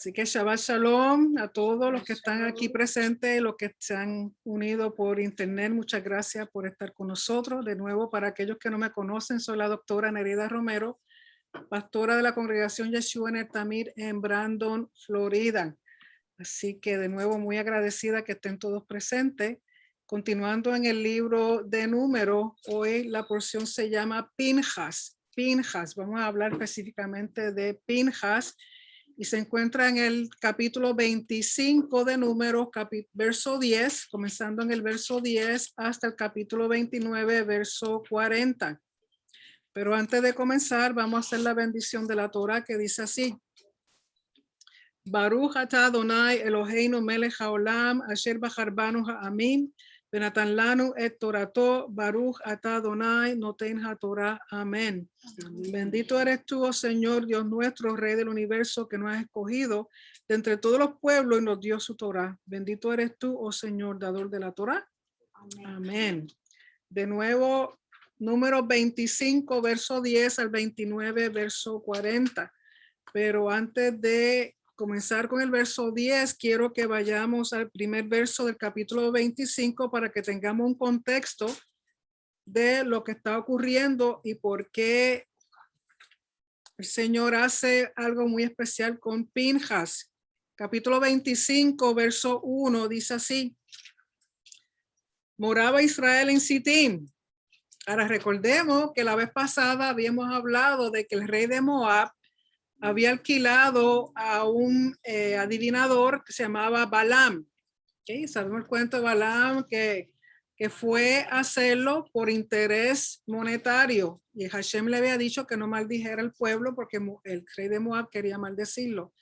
Así que Shabbat Shalom a todos los que están aquí presentes, los que se han unido por internet. Muchas gracias por estar con nosotros. De nuevo, para aquellos que no me conocen, soy la doctora Nereida Romero, pastora de la congregación Yeshua en el Tamir en Brandon, Florida. Así que de nuevo muy agradecida que estén todos presentes. Continuando en el libro de Números, hoy la porción se llama Pinjas. Pinjas, vamos a hablar específicamente de Pinjas y se encuentra en el capítulo 25 de Números, verso 10, comenzando en el verso 10 hasta el capítulo 29, verso 40. Pero antes de comenzar, vamos a hacer la bendición de la Torah que dice así. Baruch atah Adonai Eloheinu melech haolam asher bachar banu ha'amim venatan lanu et torato Baruch atah Adonai noten haTorah. Amén. Bendito eres tú, oh Señor, Dios nuestro, Rey del universo, que nos has escogido de entre todos los pueblos y nos dio su Torah. Bendito eres tú, oh Señor, dador de la Torah. Amén. Amén. De nuevo, número 25, verso 10 al 29, verso 40. Pero antes de comenzar con el verso 10, quiero que vayamos al primer verso del capítulo 25 para que tengamos un contexto de lo que está ocurriendo y por qué el Señor hace algo muy especial con Pinjas. Capítulo 25, verso 1, dice así. Moraba Israel en Sitín. Ahora recordemos que la vez pasada habíamos hablado de que el rey de Moab había alquilado a un adivinador que se llamaba Balaam. ¿Okay? Sabemos el cuento de Balaam que fue a hacerlo por interés monetario. Y Hashem le había dicho que no maldijera al pueblo porque el rey de Moab quería maldecirlo.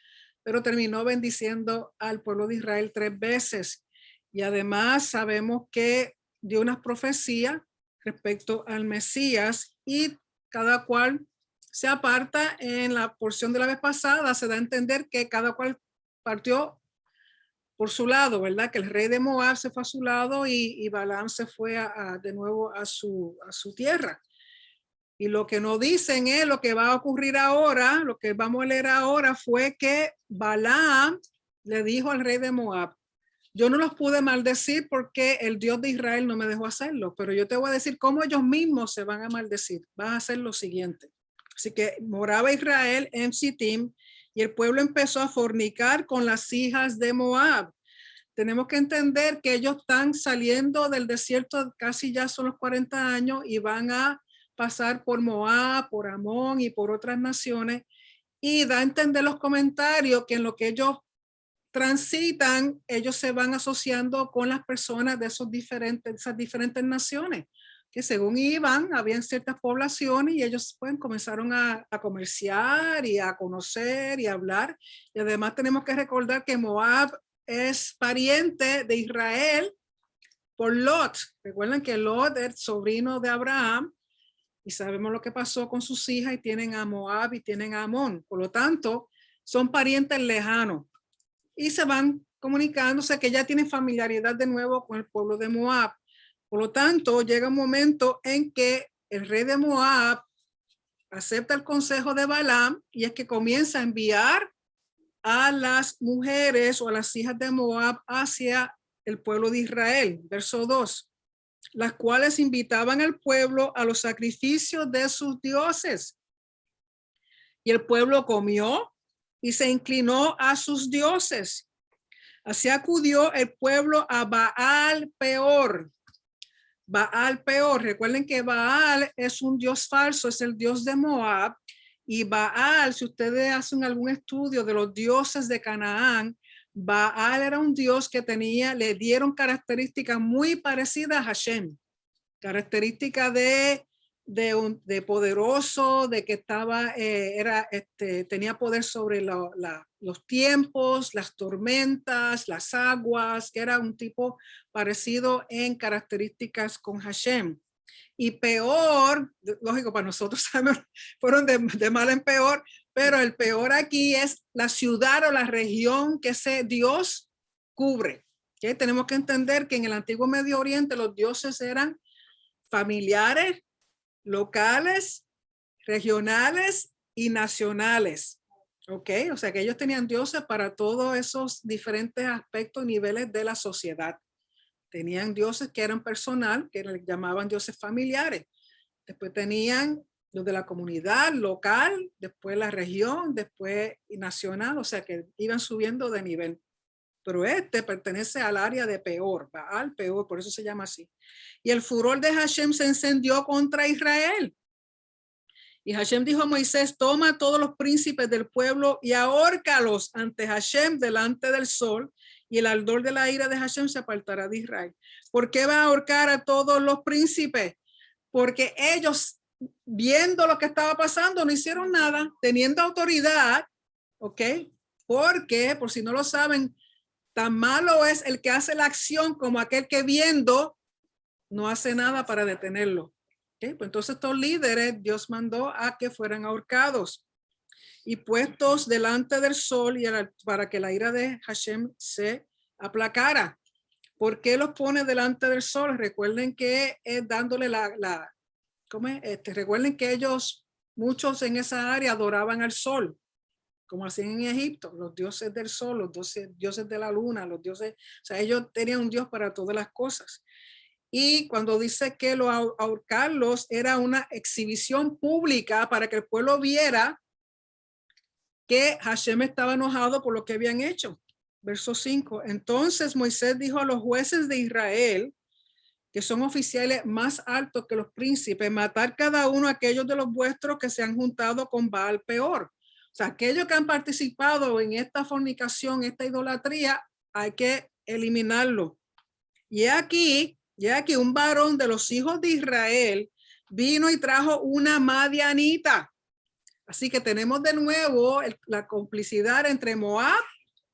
Pero terminó bendiciendo al pueblo de Israel 3 veces. Y además sabemos que dio unas profecías respecto al Mesías y cada cual se aparta. En la porción de la vez pasada se da a entender que cada cual partió por su lado, ¿verdad? Que el rey de Moab se fue a su lado y Balaam se fue de nuevo a su tierra. Y lo que nos dicen es lo que va a ocurrir ahora, lo que vamos a leer ahora fue que Balaam le dijo al rey de Moab, yo no los pude maldecir porque el Dios de Israel no me dejó hacerlo, pero yo te voy a decir cómo ellos mismos se van a maldecir. Van a hacer lo siguiente. Así que moraba Israel en Sitim y el pueblo empezó a fornicar con las hijas de Moab. Tenemos que entender que ellos están saliendo del desierto, casi ya son los 40 años y van a pasar por Moab, por Amón y por otras naciones. Y da a entender los comentarios que en lo que ellos transitan, ellos se van asociando con las personas de esas diferentes naciones, que según iban, habían ciertas poblaciones y ellos pues comenzaron a comerciar y a conocer y a hablar. Y además tenemos que recordar que Moab es pariente de Israel por Lot. Recuerden que Lot es sobrino de Abraham y sabemos lo que pasó con sus hijas y tienen a Moab y tienen a Amón. Por lo tanto, son parientes lejanos. Y se van comunicándose que ya tienen familiaridad de nuevo con el pueblo de Moab. Por lo tanto, llega un momento en que el rey de Moab acepta el consejo de Balaam y es que comienza a enviar a las mujeres o a las hijas de Moab hacia el pueblo de Israel. Verso 2, las cuales invitaban al pueblo a los sacrificios de sus dioses. Y el pueblo comió y se inclinó a sus dioses. Así acudió el pueblo a Baal Peor. Baal Peor, recuerden que Baal es un dios falso, es el dios de Moab. Y Baal, si ustedes hacen algún estudio de los dioses de Canaán, Baal era un dios que le dieron características muy parecidas a Hashem. Características de poderoso, de que tenía poder sobre los tiempos, las tormentas, las aguas, que era un tipo parecido en características con Hashem. Y peor, lógico, para nosotros fueron de mal en peor, pero el peor aquí es la ciudad o la región que ese Dios cubre. ¿Okay? Tenemos que entender que en el antiguo Medio Oriente los dioses eran familiares, locales, regionales y nacionales. ¿Ok? O sea que ellos tenían dioses para todos esos diferentes aspectos y niveles de la sociedad. Tenían dioses que eran personal, que les llamaban dioses familiares. Después tenían los de la comunidad local, después la región, después nacional, o sea que iban subiendo de nivel. Pero este pertenece al área de Peor, Baal Peor, por eso se llama así. Y el furor de Hashem se encendió contra Israel. Y Hashem dijo a Moisés, toma todos los príncipes del pueblo y ahórcalos ante Hashem delante del sol, y el ardor de la ira de Hashem se apartará de Israel. ¿Por qué va a ahorcar a todos los príncipes? Porque ellos, viendo lo que estaba pasando, no hicieron nada, teniendo autoridad, ¿ok? Porque, por si no lo saben, tan malo es el que hace la acción como aquel que viendo no hace nada para detenerlo. ¿Okay? Pues entonces estos líderes Dios mandó a que fueran ahorcados y puestos delante del sol y para que la ira de Hashem se aplacara. ¿Por qué los pone delante del sol? Recuerden que es dándole ¿cómo es? Recuerden que ellos, muchos en esa área adoraban al sol, como hacían en Egipto, los dioses del sol, los dioses de la luna, los dioses, o sea, ellos tenían un Dios para todas las cosas. Y cuando dice que ahorcarlos era una exhibición pública para que el pueblo viera que Hashem estaba enojado por lo que habían hecho. Verso 5. Entonces Moisés dijo a los jueces de Israel, que son oficiales más altos que los príncipes, matar cada uno a aquellos de los vuestros que se han juntado con Baal Peor. O sea, aquellos que han participado en esta fornicación, esta idolatría, hay que eliminarlo. Y aquí un varón de los hijos de Israel vino y trajo una madianita. Así que tenemos de nuevo la complicidad entre Moab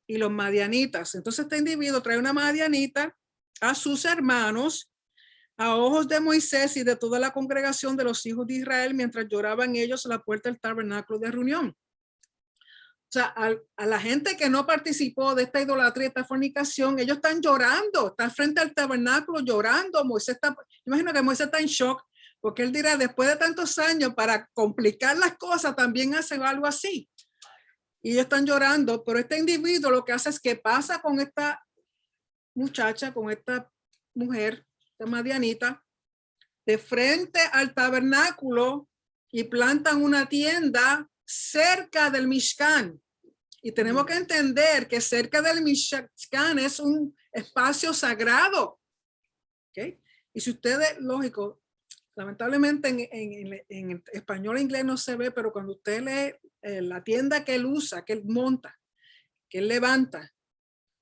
y los madianitas. Entonces este individuo trae una madianita a sus hermanos a ojos de Moisés y de toda la congregación de los hijos de Israel mientras lloraban ellos a la puerta del tabernáculo de reunión. O sea, a la gente que no participó de esta idolatría, esta fornicación, ellos están llorando, están frente al tabernáculo llorando. Moisés está, imagino que Moisés está en shock, porque él dirá, después de tantos años, para complicar las cosas, también hacen algo así. Y ellos están llorando, pero este individuo lo que hace es que pasa con esta muchacha, con esta mujer, esta madianita, de frente al tabernáculo y plantan una tienda cerca del Mishkan. Y tenemos que entender que cerca del Mishkan es un espacio sagrado. ¿Okay? Y si ustedes, lógico, lamentablemente en español e inglés no se ve, pero cuando usted lee la tienda que él usa, que él monta, que él levanta,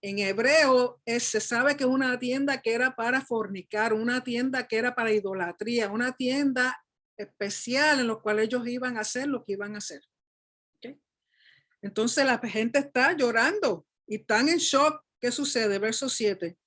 en hebreo se sabe que es una tienda que era para fornicar, una tienda que era para idolatría, una tienda especial en la cual ellos iban a hacer lo que iban a hacer. ¿Okay? Entonces la gente está llorando y están en shock. ¿Qué sucede? Verso 7.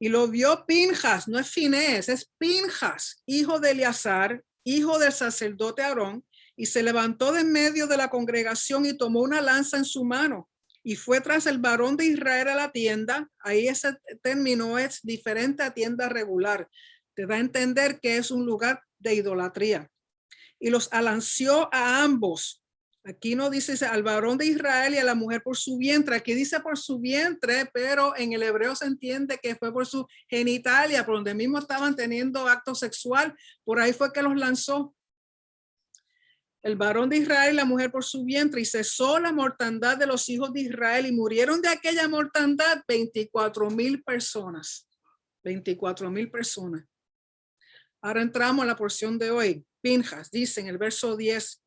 Y lo vio Pinjas, no es Finés, es Pinjas, hijo de Eleazar, hijo del sacerdote Aarón, y se levantó de en medio de la congregación y tomó una lanza en su mano y fue tras el varón de Israel a la tienda. Ahí ese término es diferente a tienda regular. Te da a entender que es un lugar de idolatría. Y los alanció a ambos. Aquí no dice al varón de Israel y a la mujer por su vientre. Aquí dice por su vientre, pero en el hebreo se entiende que fue por su genitalia, por donde mismo estaban teniendo acto sexual. Por ahí fue que los lanzó. El varón de Israel y la mujer por su vientre, y cesó la mortandad de los hijos de Israel, y murieron de aquella mortandad 24,000 personas. 24,000 personas. Ahora entramos a la porción de hoy. Pinjas dice en el verso 10.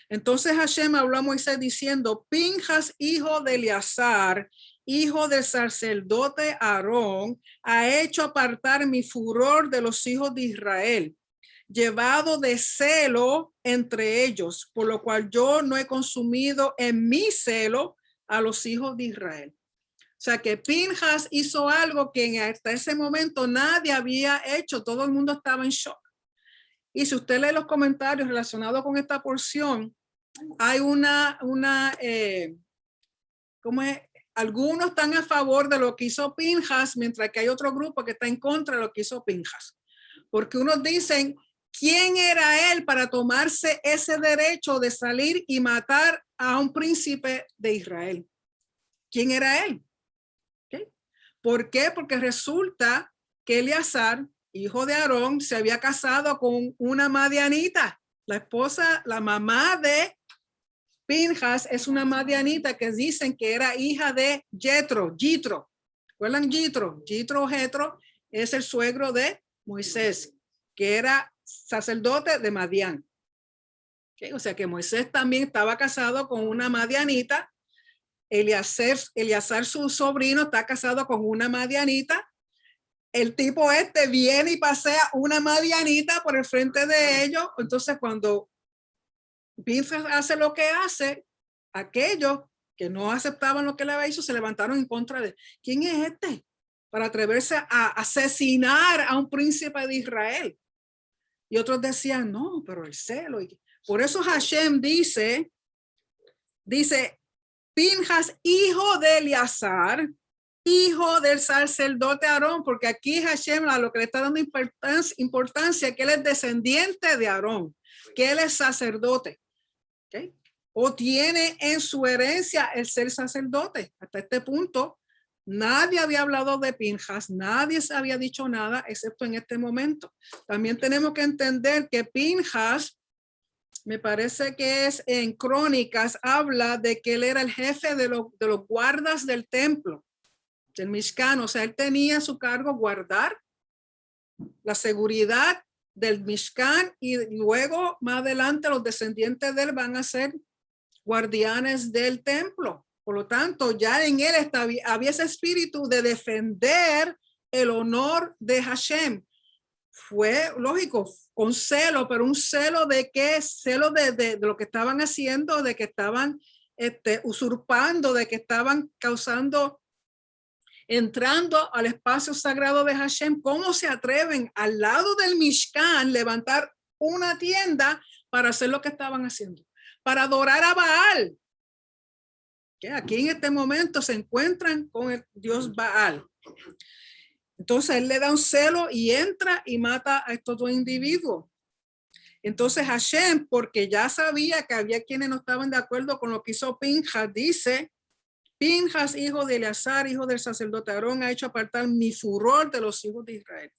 Entonces Hashem habló a Moisés diciendo, Pinjas, hijo de Eleazar, hijo del sacerdote Aarón, ha hecho apartar mi furor de los hijos de Israel, llevado de celo entre ellos, por lo cual yo no he consumido en mi celo a los hijos de Israel. O sea que Pinjas hizo algo que hasta ese momento nadie había hecho, todo el mundo estaba en shock. Y si usted lee los comentarios relacionados con esta porción, hay ¿cómo es? Algunos están a favor de lo que hizo Pinjas, mientras que hay otro grupo que está en contra de lo que hizo Pinjas. Porque unos dicen ¿Quién era él para tomarse ese derecho de salir y matar a un príncipe de Israel? ¿Quién era él? ¿Okay? ¿Por qué? Porque resulta que Eleazar, hijo de Aarón, se había casado con una madianita. La esposa, la mamá de Pinjas es una madianita que dicen que era hija de Jetro. ¿Recuerdan Jetro? Jetro es el suegro de Moisés, que era sacerdote de Madián. ¿Okay? O sea que Moisés también estaba casado con una madianita. Eleazar, su sobrino, está casado con una madianita. El tipo este viene y pasea una madianita por el frente de ellos. Entonces, cuando Pinjas hace lo que hace, aquellos que no aceptaban lo que le había hecho se levantaron en contra de ¿quién es este? Para atreverse a asesinar a un príncipe de Israel. Y otros decían, no, pero el celo. Por eso Hashem dice, Pinjas, hijo de Eleazar, hijo del sacerdote Aarón, porque aquí Hashem a lo que le está dando importancia que él es descendiente de Aarón, que él es sacerdote. ¿Okay? O tiene en su herencia el ser sacerdote. Hasta este punto, nadie había hablado de Pinjas, nadie se había dicho nada, excepto en este momento. También tenemos que entender que Pinjas, me parece que es en Crónicas, habla de que él era el jefe de los guardas del templo, del Mishkan. O sea, él tenía a su cargo guardar la seguridad del Mishkan y luego más adelante los descendientes de él van a ser guardianes del templo. Por lo tanto, ya en él había ese espíritu de defender el honor de Hashem. Fue lógico, con celo, pero un celo de qué, celo de lo que estaban haciendo, de que estaban usurpando, de que estaban causando, entrando al espacio sagrado de Hashem. ¿Cómo se atreven al lado del Mishkan levantar una tienda para hacer lo que estaban haciendo? Para adorar a Baal. Que aquí en este momento se encuentran con el dios Baal. Entonces él le da un celo y entra y mata a estos dos individuos. Entonces Hashem, porque ya sabía que había quienes no estaban de acuerdo con lo que hizo Pinjas, dice, Pinjas, hijo de Eleazar, hijo del sacerdote Aarón, ha hecho apartar mi furor de los hijos de Israel,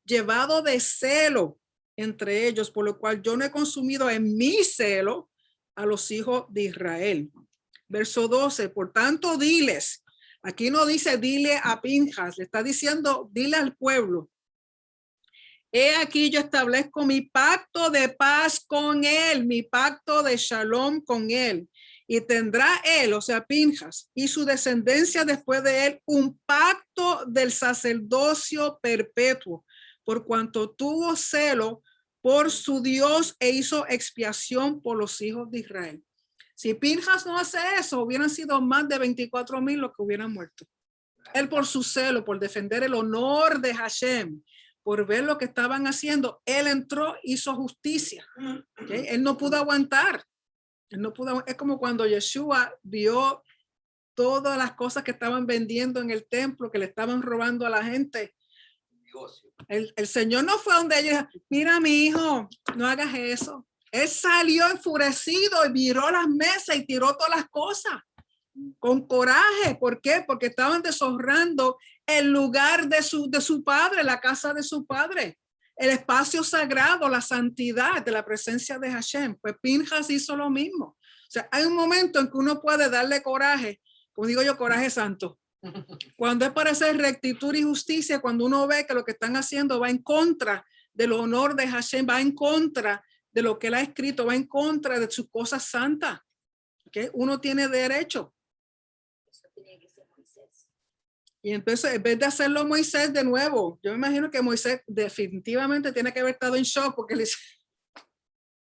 llevado de celo entre ellos, por lo cual yo no he consumido en mi celo a los hijos de Israel. Verso 12, por tanto diles, aquí no dice dile a Pinjas, le está diciendo dile al pueblo, he aquí yo establezco mi pacto de paz con él, mi pacto de shalom con él, y tendrá él, o sea Pinjas, y su descendencia después de él, un pacto del sacerdocio perpetuo, por cuanto tuvo celo por su Dios e hizo expiación por los hijos de Israel. Si Pinjas no hace eso, hubieran sido más de 24,000 los que hubieran muerto. Él por su celo, por defender el honor de Hashem, por ver lo que estaban haciendo, él entró, hizo justicia. ¿Okay? Él no pudo aguantar. Es como cuando Yeshua vio todas las cosas que estaban vendiendo en el templo, que le estaban robando a la gente. El Señor no fue donde ellos, mira mi hijo, no hagas eso. Él salió enfurecido y viró las mesas y tiró todas las cosas con coraje. ¿Por qué? Porque estaban deshonrando el lugar de su padre, la casa de su padre, el espacio sagrado, la santidad de la presencia de Hashem. Pues Pinjas hizo lo mismo. O sea, hay un momento en que uno puede darle coraje, como digo yo, coraje santo. Cuando es para hacer rectitud y justicia, cuando uno ve que lo que están haciendo va en contra del honor de Hashem, va en contra de lo que él ha escrito, va en contra de sus cosas santas. ¿Okay? Uno tiene derecho. Eso tiene que ser Moisés. Y entonces, en vez de hacerlo Moisés de nuevo, yo me imagino que Moisés definitivamente tiene que haber estado en shock porque le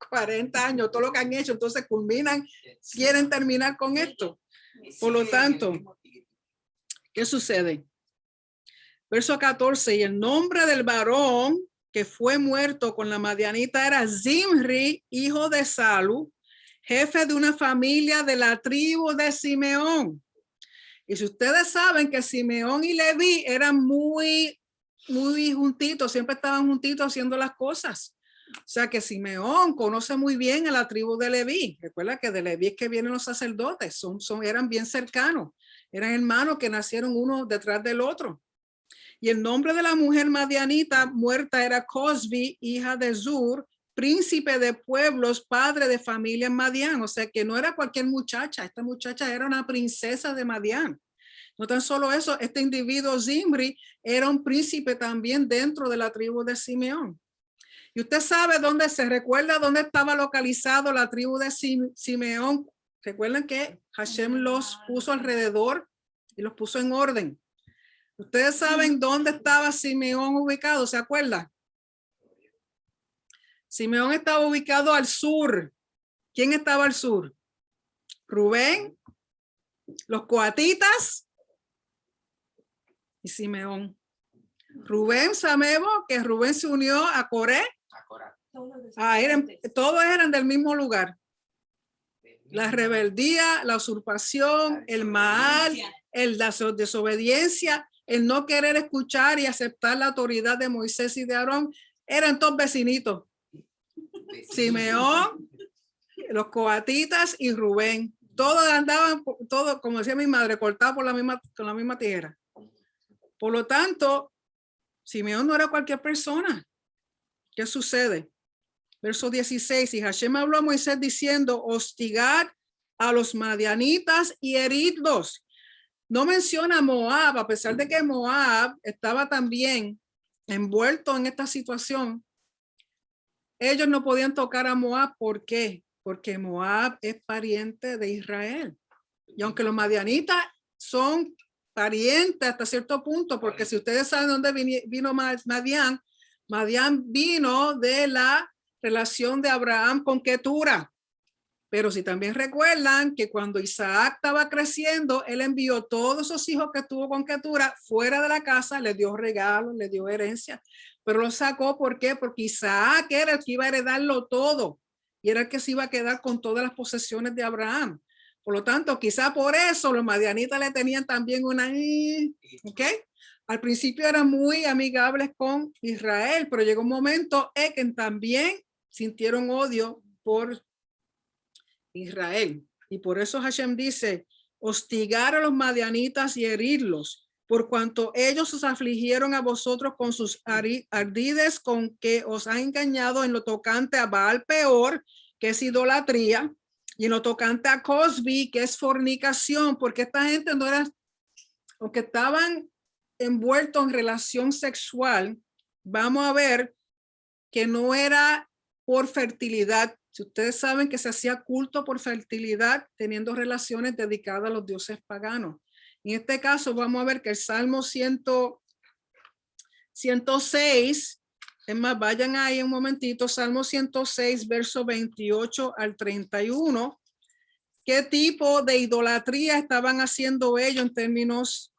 40 años, todo lo que han hecho, entonces culminan, quieren terminar con esto. Por lo tanto, ¿qué sucede? Verso 14, y el nombre del varón que fue muerto con la madianita era Zimri, hijo de Salu, jefe de una familia de la tribu de Simeón. Y si ustedes saben que Simeón y Leví eran muy juntitos, siempre estaban juntitos haciendo las cosas. O sea que Simeón conoce muy bien a la tribu de Leví. Recuerda que de Leví es que vienen los sacerdotes, eran bien cercanos, eran hermanos que nacieron uno detrás del otro. Y el nombre de la mujer madianita muerta era Cosbi, hija de Zur, príncipe de pueblos, padre de familia en Madián. O sea que no era cualquier muchacha, esta muchacha era una princesa de Madián. No tan solo eso, este individuo Zimri era un príncipe también dentro de la tribu de Simeón. Y usted sabe dónde, se recuerda dónde estaba localizado la tribu de Simeón. Recuerden que Hashem los puso alrededor y los puso en orden. Ustedes saben dónde estaba Simeón ubicado, ¿se acuerdan? Simeón estaba ubicado al sur. ¿Quién estaba al sur? Rubén, los coatitas y Simeón. Rubén, sabemos que Rubén se unió a Coré. Todos eran del mismo lugar. La rebeldía, la usurpación, el mal, la desobediencia, el no querer escuchar y aceptar la autoridad de Moisés y de Aarón, eran todos vecinitos. Simeón, los coatitas y Rubén. Todos andaban, todos, como decía mi madre, cortados con la misma tijera. Por lo tanto, Simeón no era cualquier persona. ¿Qué sucede? Verso 16, y Hashem habló a Moisés diciendo, hostigar a los madianitas y heridlos. No menciona a Moab, a pesar de que Moab estaba también envuelto en esta situación. Ellos no podían tocar a Moab. ¿Por qué? Porque Moab es pariente de Israel. Y aunque los madianitas son parientes hasta cierto punto, porque si ustedes saben dónde vino Madián, Madián vino de la relación de Abraham con Ketura. Pero si también recuerdan que cuando Isaac estaba creciendo, él envió todos esos hijos que tuvo con Ketura fuera de la casa, le dio regalos, le dio herencia, pero lo sacó. ¿Por qué? Porque Isaac era el que iba a heredarlo todo y era el que se iba a quedar con todas las posesiones de Abraham. Por lo tanto, quizá por eso los madianitas le tenían también una... ¿Ok? Al principio eran muy amigables con Israel, pero llegó un momento en que también sintieron odio por Israel. Y por eso Hashem dice, hostigar a los madianitas y herirlos, por cuanto ellos os afligieron a vosotros con sus ardides, con que os han engañado en lo tocante a Baal Peor, que es idolatría, y en lo tocante a Cosbi, que es fornicación, porque esta gente no era, aunque estaban envueltos en relación sexual, vamos a ver que no era por fertilidad. Si ustedes saben que se hacía culto por fertilidad, teniendo relaciones dedicadas a los dioses paganos. En este caso, vamos a ver que el Salmo 106, es más, vayan ahí un momentito, Salmo 106, verso 28 al 31. ¿Qué tipo de idolatría estaban haciendo ellos en términos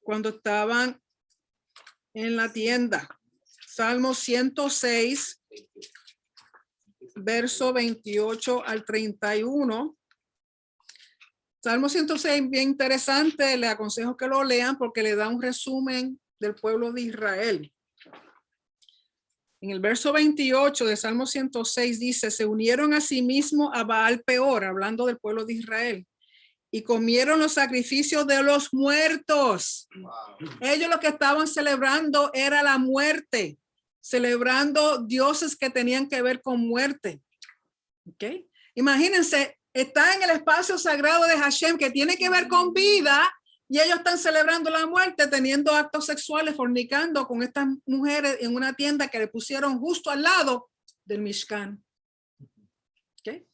cuando estaban en la tienda? Salmo 106, verso 28 al 31. Salmo 106, bien interesante, les aconsejo que lo lean porque le da un resumen del pueblo de Israel. En el verso 28 de Salmo 106 dice, se unieron a sí mismos a Baal Peor, hablando del pueblo de Israel, y comieron los sacrificios de los muertos. Wow. Ellos lo que estaban celebrando era la muerte, celebrando dioses que tenían que ver con muerte. ¿Okay? Imagínense, está en el espacio sagrado de Hashem que tiene que ver con vida y ellos están celebrando la muerte, teniendo actos sexuales, fornicando con estas mujeres en una tienda que le pusieron justo al lado del Mishkan. ¿Okay?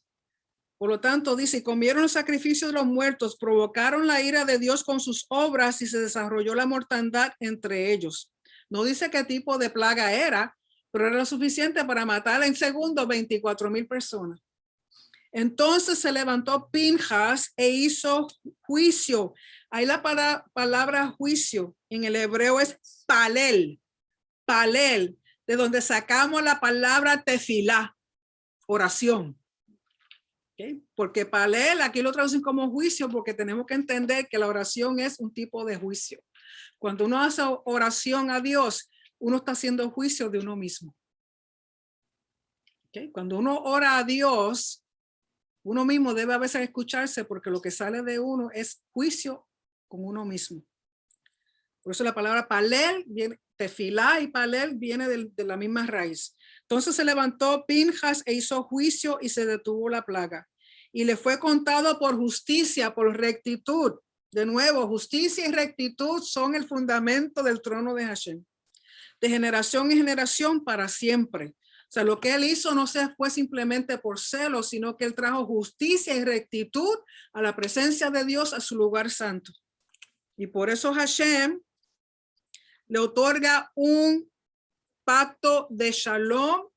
Por lo tanto, dice, comieron los sacrificios de los muertos, provocaron la ira de Dios con sus obras y se desarrolló la mortandad entre ellos. No dice qué tipo de plaga era, pero era lo suficiente para matar en segundos 24,000 personas. Entonces se levantó Pinjas e hizo juicio. Ahí la palabra juicio en el hebreo es palel, palel, de donde sacamos la palabra tefilá, oración. ¿Okay? Porque palel aquí lo traducen como juicio porque tenemos que entender que la oración es un tipo de juicio. Cuando uno hace oración a Dios, uno está haciendo juicio de uno mismo. ¿Okay? Cuando uno ora a Dios, uno mismo debe a veces escucharse porque lo que sale de uno es juicio con uno mismo. Por eso la palabra palel, tefilá y palel viene de la misma raíz. Entonces se levantó Pinjas e hizo juicio y se detuvo la plaga. Y le fue contado por justicia, por rectitud. De nuevo, justicia y rectitud son el fundamento del trono de Hashem. De generación en generación para siempre. O sea, lo que él hizo no fue simplemente por celo, sino que él trajo justicia y rectitud a la presencia de Dios, a su lugar santo. Y por eso Hashem le otorga un pacto de shalom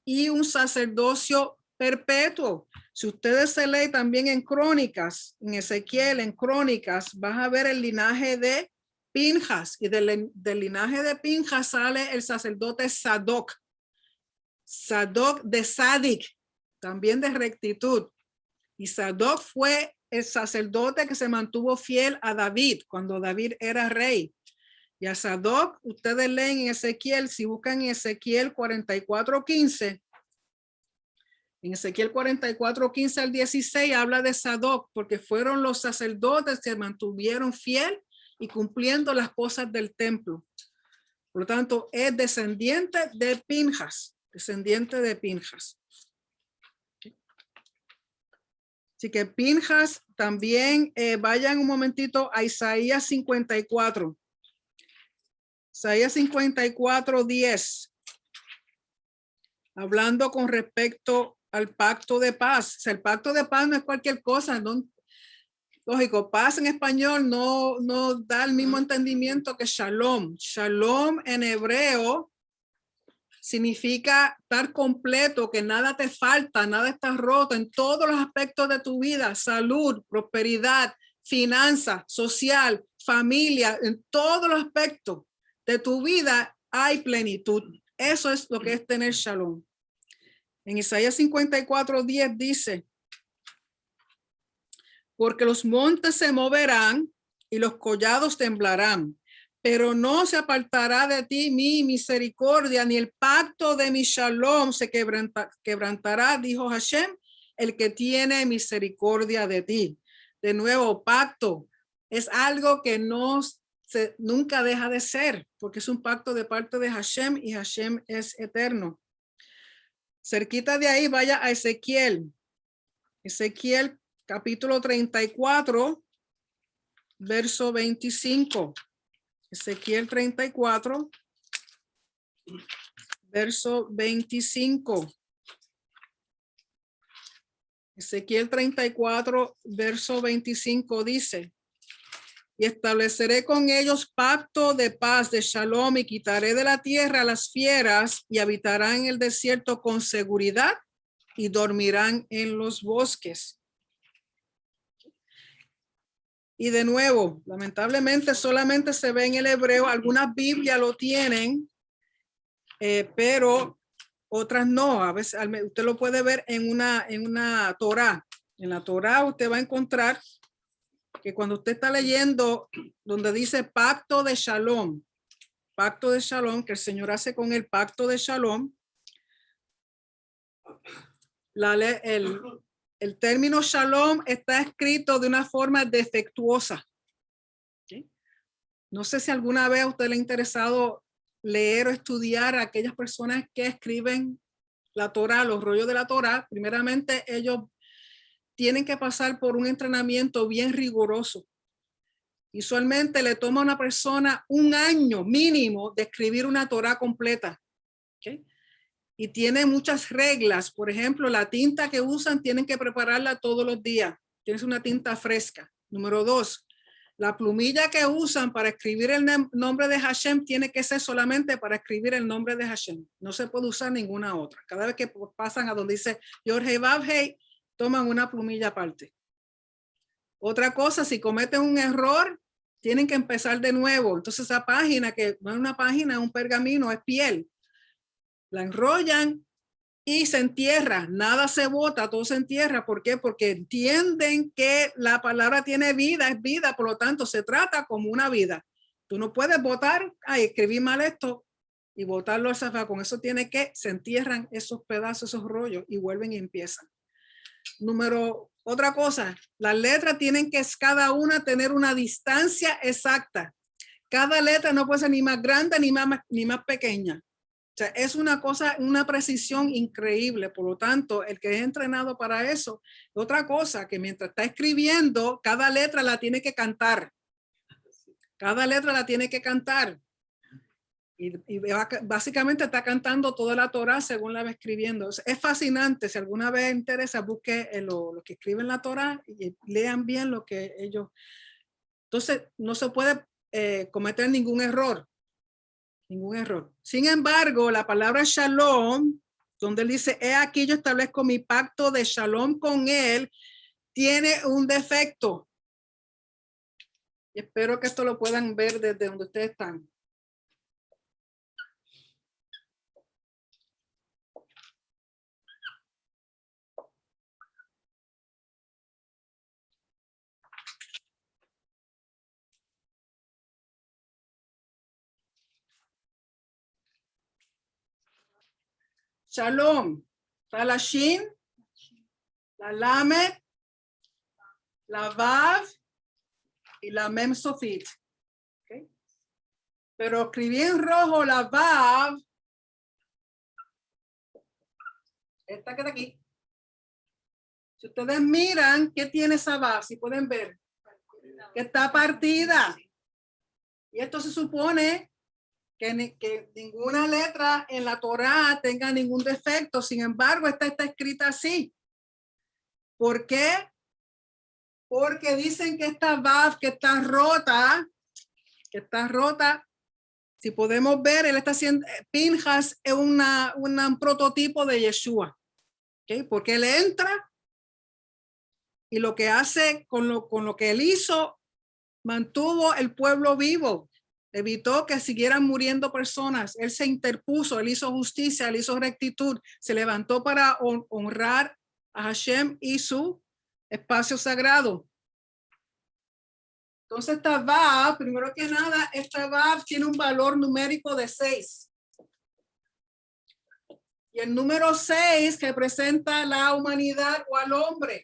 y un sacerdocio perpetuo. Si ustedes se leen también en Crónicas, en Ezequiel, en Crónicas, vas a ver el linaje de Pinjas, y del linaje de Pinjas sale el sacerdote Sadoc. Sadoc de Sadik, también de rectitud. Y Sadoc fue el sacerdote que se mantuvo fiel a David cuando David era rey. Y a Sadoc, ustedes leen en Ezequiel, si buscan en Ezequiel 44:15, en Ezequiel 44:15 al 16 habla de Sadoc, porque fueron los sacerdotes que mantuvieron fiel y cumpliendo las cosas del templo. Por lo tanto, es descendiente de Pinjas, descendiente de Pinjas. Así que Pinjas también, vayan un momentito a Isaías 54. Isaías 54:10. Hablando con respecto al pacto de paz. O sea, el pacto de paz no es cualquier cosa, ¿no? Lógico, paz en español no da el mismo entendimiento que shalom. Shalom en hebreo significa estar completo, que nada te falta, nada está roto en todos los aspectos de tu vida, salud, prosperidad, finanza, social, familia, en todos los aspectos de tu vida hay plenitud. Eso es lo que es tener shalom. En Isaías 54:10 dice: porque los montes se moverán y los collados temblarán, pero no se apartará de ti mi misericordia, ni el pacto de mi shalom se quebrantará, dijo Hashem, el que tiene misericordia de ti. De nuevo, pacto es algo que nunca deja de ser, porque es un pacto de parte de Hashem y Hashem es eterno. Cerquita de ahí, vaya a Ezequiel. Ezequiel capítulo 34, verso 25. Ezequiel 34, verso 25. Ezequiel 34, verso 25 dice: y estableceré con ellos pacto de paz, de shalom, y quitaré de la tierra las fieras, y habitarán en el desierto con seguridad, y dormirán en los bosques. Y de nuevo, lamentablemente solamente se ve en el hebreo, algunas Biblias lo tienen, pero otras no. A veces usted lo puede ver en una Torá. En la Torá usted va a encontrar que cuando usted está leyendo donde dice pacto de shalom, que el Señor hace con el pacto de shalom, el término shalom está escrito de una forma defectuosa. ¿Sí? No sé si alguna vez a usted le ha interesado leer o estudiar a aquellas personas que escriben la Torá, los rollos de la Torá. Primeramente, ellos tienen que pasar por un entrenamiento bien riguroso. Usualmente le toma a una persona un año mínimo de escribir una Torá completa. ¿Okay? Y tiene muchas reglas. Por ejemplo, la tinta que usan tienen que prepararla todos los días. Tienes una tinta fresca. Número 2, la plumilla que usan para escribir el nombre de Hashem tiene que ser solamente para escribir el nombre de Hashem. No se puede usar ninguna otra. Cada vez que pasan a donde dice Yorhei Vavhei, toman una plumilla aparte. Otra cosa, si cometen un error, tienen que empezar de nuevo. Entonces esa página, que no es una página, es un pergamino, es piel. La enrollan y se entierra. Nada se bota, todo se entierra. ¿Por qué? Porque entienden que la palabra tiene vida, es vida, por lo tanto se trata como una vida. Tú no puedes botar, ay, escribí mal esto y botarlo al zafacón. Con eso tiene que, se entierran esos pedazos, esos rollos y vuelven y empiezan. Otra cosa, las letras tienen que cada una tener una distancia exacta. Cada letra no puede ser ni más grande ni más pequeña. O sea, es una cosa, una precisión increíble. Por lo tanto, el que es entrenado para eso, otra cosa que mientras está escribiendo, cada letra la tiene que cantar. Cada letra la tiene que cantar. Y básicamente está cantando toda la Torá según la va escribiendo. Es fascinante. Si alguna vez interesa, busque lo que escriben la Torá y lean bien lo que ellos. Entonces, no se puede cometer ningún error. Ningún error. Sin embargo, la palabra shalom, donde él dice, he aquí yo establezco mi pacto de shalom con él, tiene un defecto. Y espero que esto lo puedan ver desde donde ustedes están. Shalom. Está la Shin, la Lamed, la Vav y la Mem Sofit. ¿Okay? Pero escribí en rojo la Vav. Esta que está aquí. Si ustedes miran, ¿qué tiene esa Vav? Si pueden ver. Que está partida. Y esto se supone que ninguna letra en la Torá tenga ningún defecto. Sin embargo, esta está escrita así. ¿Por qué? Porque dicen que esta Vav que está rota, si podemos ver, él está haciendo, Pinjas es un prototipo de Yeshua. ¿Okay? Porque él entra y lo que hace con lo que él hizo, mantuvo el pueblo vivo. Evitó que siguieran muriendo personas. Él se interpuso, él hizo justicia, él hizo rectitud, se levantó para honrar a Hashem y su espacio sagrado. Entonces esta Vav, primero que nada, esta Vav tiene un valor numérico de 6. Y el número 6 representa la humanidad o al hombre.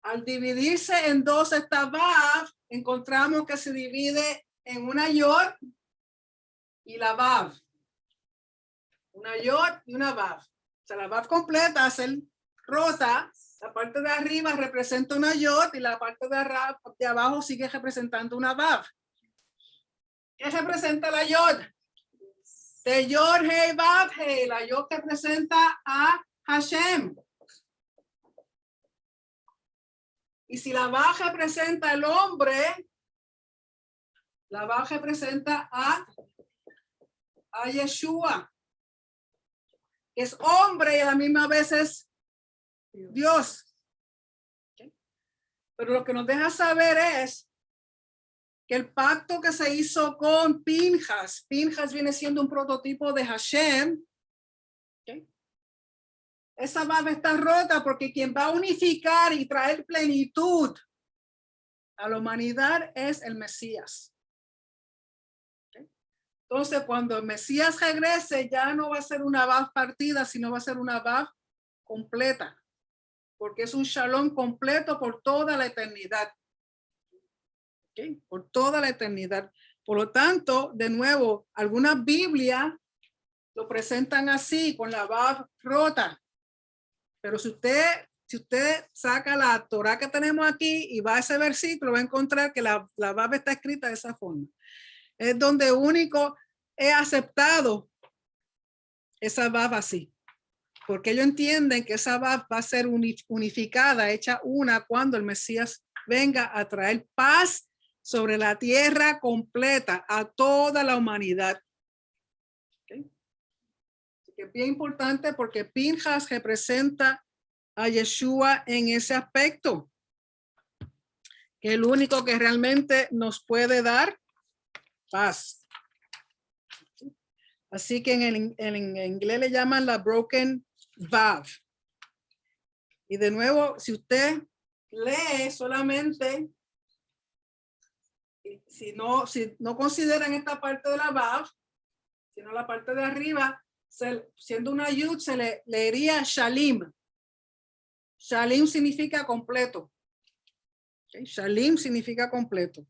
Al dividirse en dos esta Vav, encontramos que se divide en una Yod y la Vav. Una Yod y una Vav. O sea, la Vav completa es el rota. La parte de arriba representa una Yod y la parte de abajo sigue representando una Vav. ¿Qué representa la Yod? De Yod, Hei, Vav, Hei. La Yod representa a Hashem. Y si la Vav representa al hombre, la Vav representa a Yeshua, que es hombre y a la misma vez es Dios. Pero lo que nos deja saber es que el pacto que se hizo con Pinjas viene siendo un prototipo de Hashem. Esa Vav está rota porque quien va a unificar y traer plenitud a la humanidad es el Mesías. Entonces, cuando el Mesías regrese, ya no va a ser una Vav partida, sino va a ser una Vav completa, porque es un shalom completo por toda la eternidad. ¿Okay? Por toda la eternidad. Por lo tanto, de nuevo, algunas Biblias lo presentan así, con la Vav rota. Pero si usted saca la Torá que tenemos aquí y va a ese versículo, va a encontrar que la Vav está escrita de esa forma. Es donde único he aceptado esa Vav así. Porque ellos entienden que esa Vav va a ser unificada, hecha una cuando el Mesías venga a traer paz sobre la tierra completa a toda la humanidad. ¿Okay? Así que es bien importante porque Pinjas representa a Yeshua en ese aspecto, que es el único que realmente nos puede dar paz. Así que en inglés le llaman la broken Vav. Y de nuevo, si usted lee solamente Si no consideran esta parte de la Vav, sino la parte de arriba, siendo una Yud, se le leería Shalim. Shalim significa completo. ¿Okay? Shalim significa completo.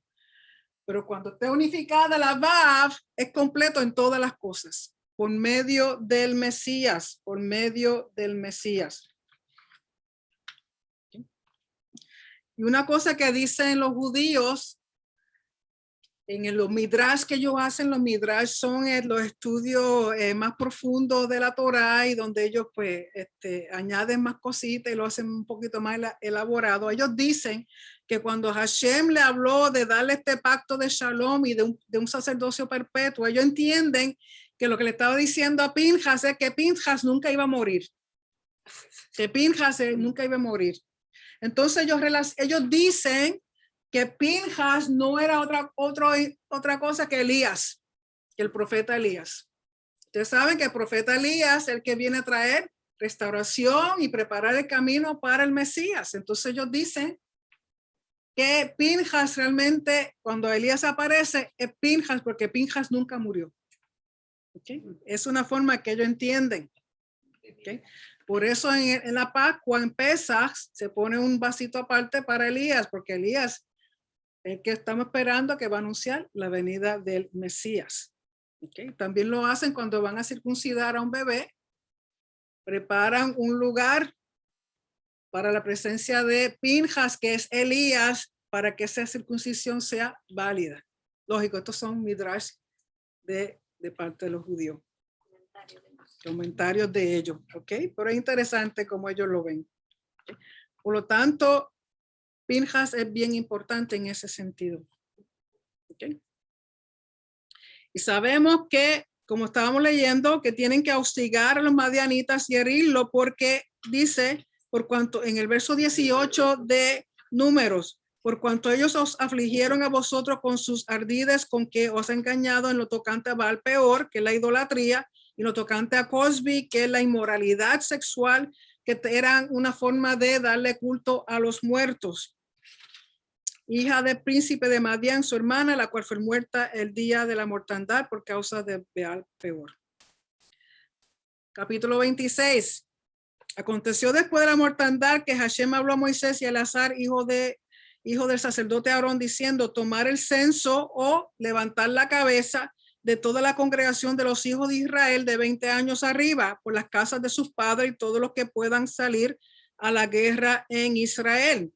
Pero cuando esté unificada la Vav, es completo en todas las cosas. Por medio del Mesías. Por medio del Mesías. ¿Okay? Y una cosa que dicen los judíos, en los midrash que ellos hacen, los midrash son los estudios más profundos de la Torá y donde ellos pues añaden más cositas y lo hacen un poquito más elaborado. Ellos dicen que cuando Hashem le habló de darle este pacto de Shalom y de un sacerdocio perpetuo, ellos entienden que lo que le estaba diciendo a Pinjas es que Pinjas nunca iba a morir. Que Pinjas nunca iba a morir. Entonces ellos dicen que Pinjas no era otra cosa que Elías, que el profeta Elías. Ustedes saben que el profeta Elías es el que viene a traer restauración y preparar el camino para el Mesías. Entonces ellos dicen que Pinjas realmente, cuando Elías aparece, es Pinjas porque Pinjas nunca murió. ¿Okay? Es una forma que ellos entienden. ¿Okay? Por eso en la Pascua, en Pesach, se pone un vasito aparte para Elías, porque Elías es que estamos esperando que va a anunciar la venida del Mesías. ¿Okay? También lo hacen cuando van a circuncidar a un bebé. Preparan un lugar para la presencia de Pinjas, que es Elías, para que esa circuncisión sea válida. Lógico, estos son midrash de parte de los judíos. Comentarios de ellos, ¿ok? Pero es interesante cómo ellos lo ven. ¿Okay? Por lo tanto, Pinjas es bien importante en ese sentido. ¿Okay? Y sabemos que, como estábamos leyendo, que tienen que hostigar a los madianitas y herirlo porque dice, por cuanto en el verso 18 de Números, por cuanto ellos os afligieron a vosotros con sus ardides, con que os ha engañado en lo tocante a Baal Peor, que es la idolatría, y lo tocante a Cosbi, que es la inmoralidad sexual, que eran una forma de darle culto a los muertos. Hija del príncipe de Madián, su hermana, la cual fue muerta el día de la mortandad por causa de Baal Peor. Capítulo 26. Aconteció después de la mortandad que Hashem habló a Moisés y a Eleazar, hijo del sacerdote Aarón, diciendo: tomar el censo o levantar la cabeza de toda la congregación de los hijos de Israel de 20 años arriba, por las casas de sus padres y todos los que puedan salir a la guerra en Israel.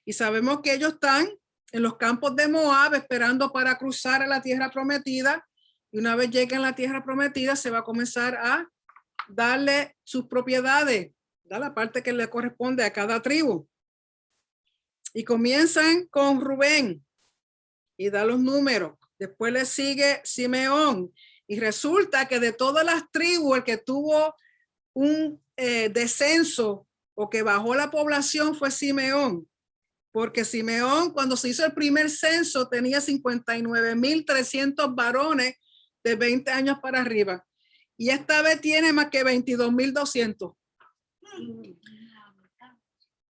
Y sabemos que ellos están en los campos de Moab esperando para cruzar a la tierra prometida. Y una vez lleguen a la tierra prometida, se va a comenzar a darle sus propiedades, da la parte que le corresponde a cada tribu. Y comienzan con Rubén y da los números. Después le sigue Simeón. Y resulta que de todas las tribus, el que tuvo un descenso o que bajó la población fue Simeón. Porque Simeón, cuando se hizo el primer censo, tenía 59,300 varones de 20 años para arriba. Y esta vez tiene más que 22,200.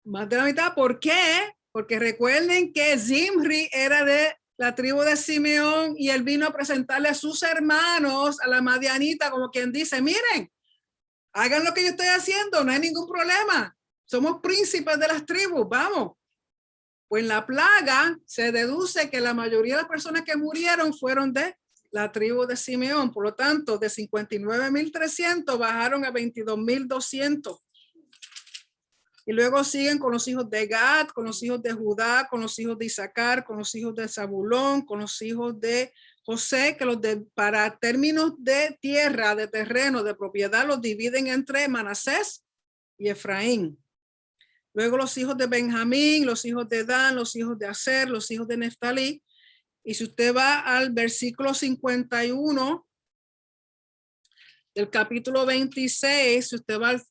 Más de la mitad. ¿Por qué? Porque recuerden que Zimri era de la tribu de Simeón y él vino a presentarle a sus hermanos, a la madianita, como quien dice: miren, hagan lo que yo estoy haciendo, no hay ningún problema. Somos príncipes de las tribus, vamos. Pues en la plaga se deduce que la mayoría de las personas que murieron fueron de la tribu de Simeón. Por lo tanto, de 59,300 bajaron a 22,200. Y luego siguen con los hijos de Gad, con los hijos de Judá, con los hijos de Isaacar, con los hijos de Zabulón, con los hijos de José, que para términos de tierra, de terreno, de propiedad, los dividen entre Manasés y Efraín. Luego los hijos de Benjamín, los hijos de Dan, los hijos de Aser, los hijos de Neftalí. Y si usted va al versículo 51 del capítulo 26, si usted va al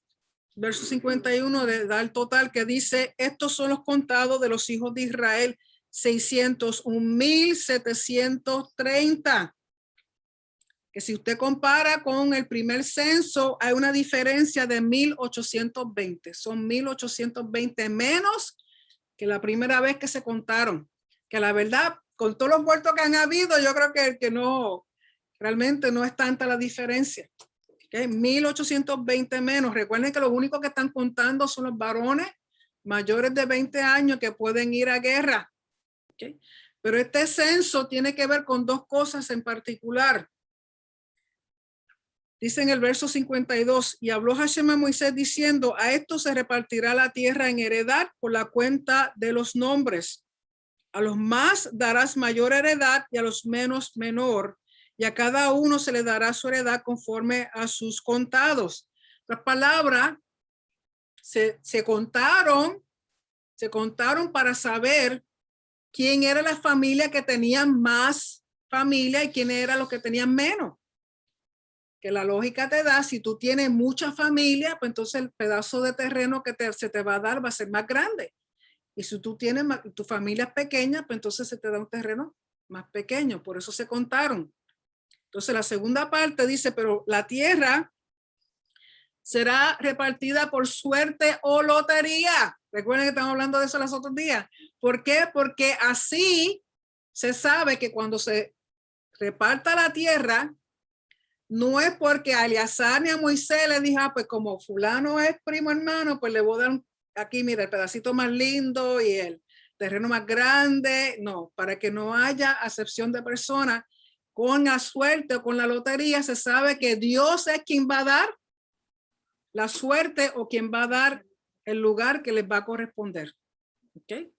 verso 51, da el total que dice: estos son los contados de los hijos de Israel, 601,730. Que si usted compara con el primer censo, hay una diferencia de 1,820. Son 1,820 menos que la primera vez que se contaron. Que la verdad, con todos los muertos que han habido, yo creo que no, realmente no es tanta la diferencia. ¿Okay? 1820 menos. Recuerden que los únicos que están contando son los varones mayores de 20 años que pueden ir a guerra. ¿Okay? Pero este censo tiene que ver con dos cosas en particular. Dice en el verso 52, y habló Hashem a Moisés diciendo, a esto se repartirá la tierra en heredad por la cuenta de los nombres. A los más darás mayor heredad y a los menos menor. Y a cada uno se le dará su heredad conforme a sus contados. Las palabras se contaron para saber quién era la familia que tenía más familia y quién era los que tenían menos. Que la lógica te da, si tú tienes mucha familia, pues entonces el pedazo de terreno que se te va a dar va a ser más grande. Y si tú tienes tu familia es pequeña, pues entonces se te da un terreno más pequeño. Por eso se contaron. Entonces la segunda parte dice, pero la tierra será repartida por suerte o lotería. Recuerden que estamos hablando de eso los otros días. ¿Por qué? Porque así se sabe que cuando se reparta la tierra, no es porque a Eleazar ni a Moisés le dijo, pues como fulano es primo hermano, pues le voy a dar aquí, mira, el pedacito más lindo y el terreno más grande. No, para que no haya acepción de personas, con la suerte o con la lotería se sabe que Dios es quien va a dar la suerte o quien va a dar el lugar que les va a corresponder. ¿Okay?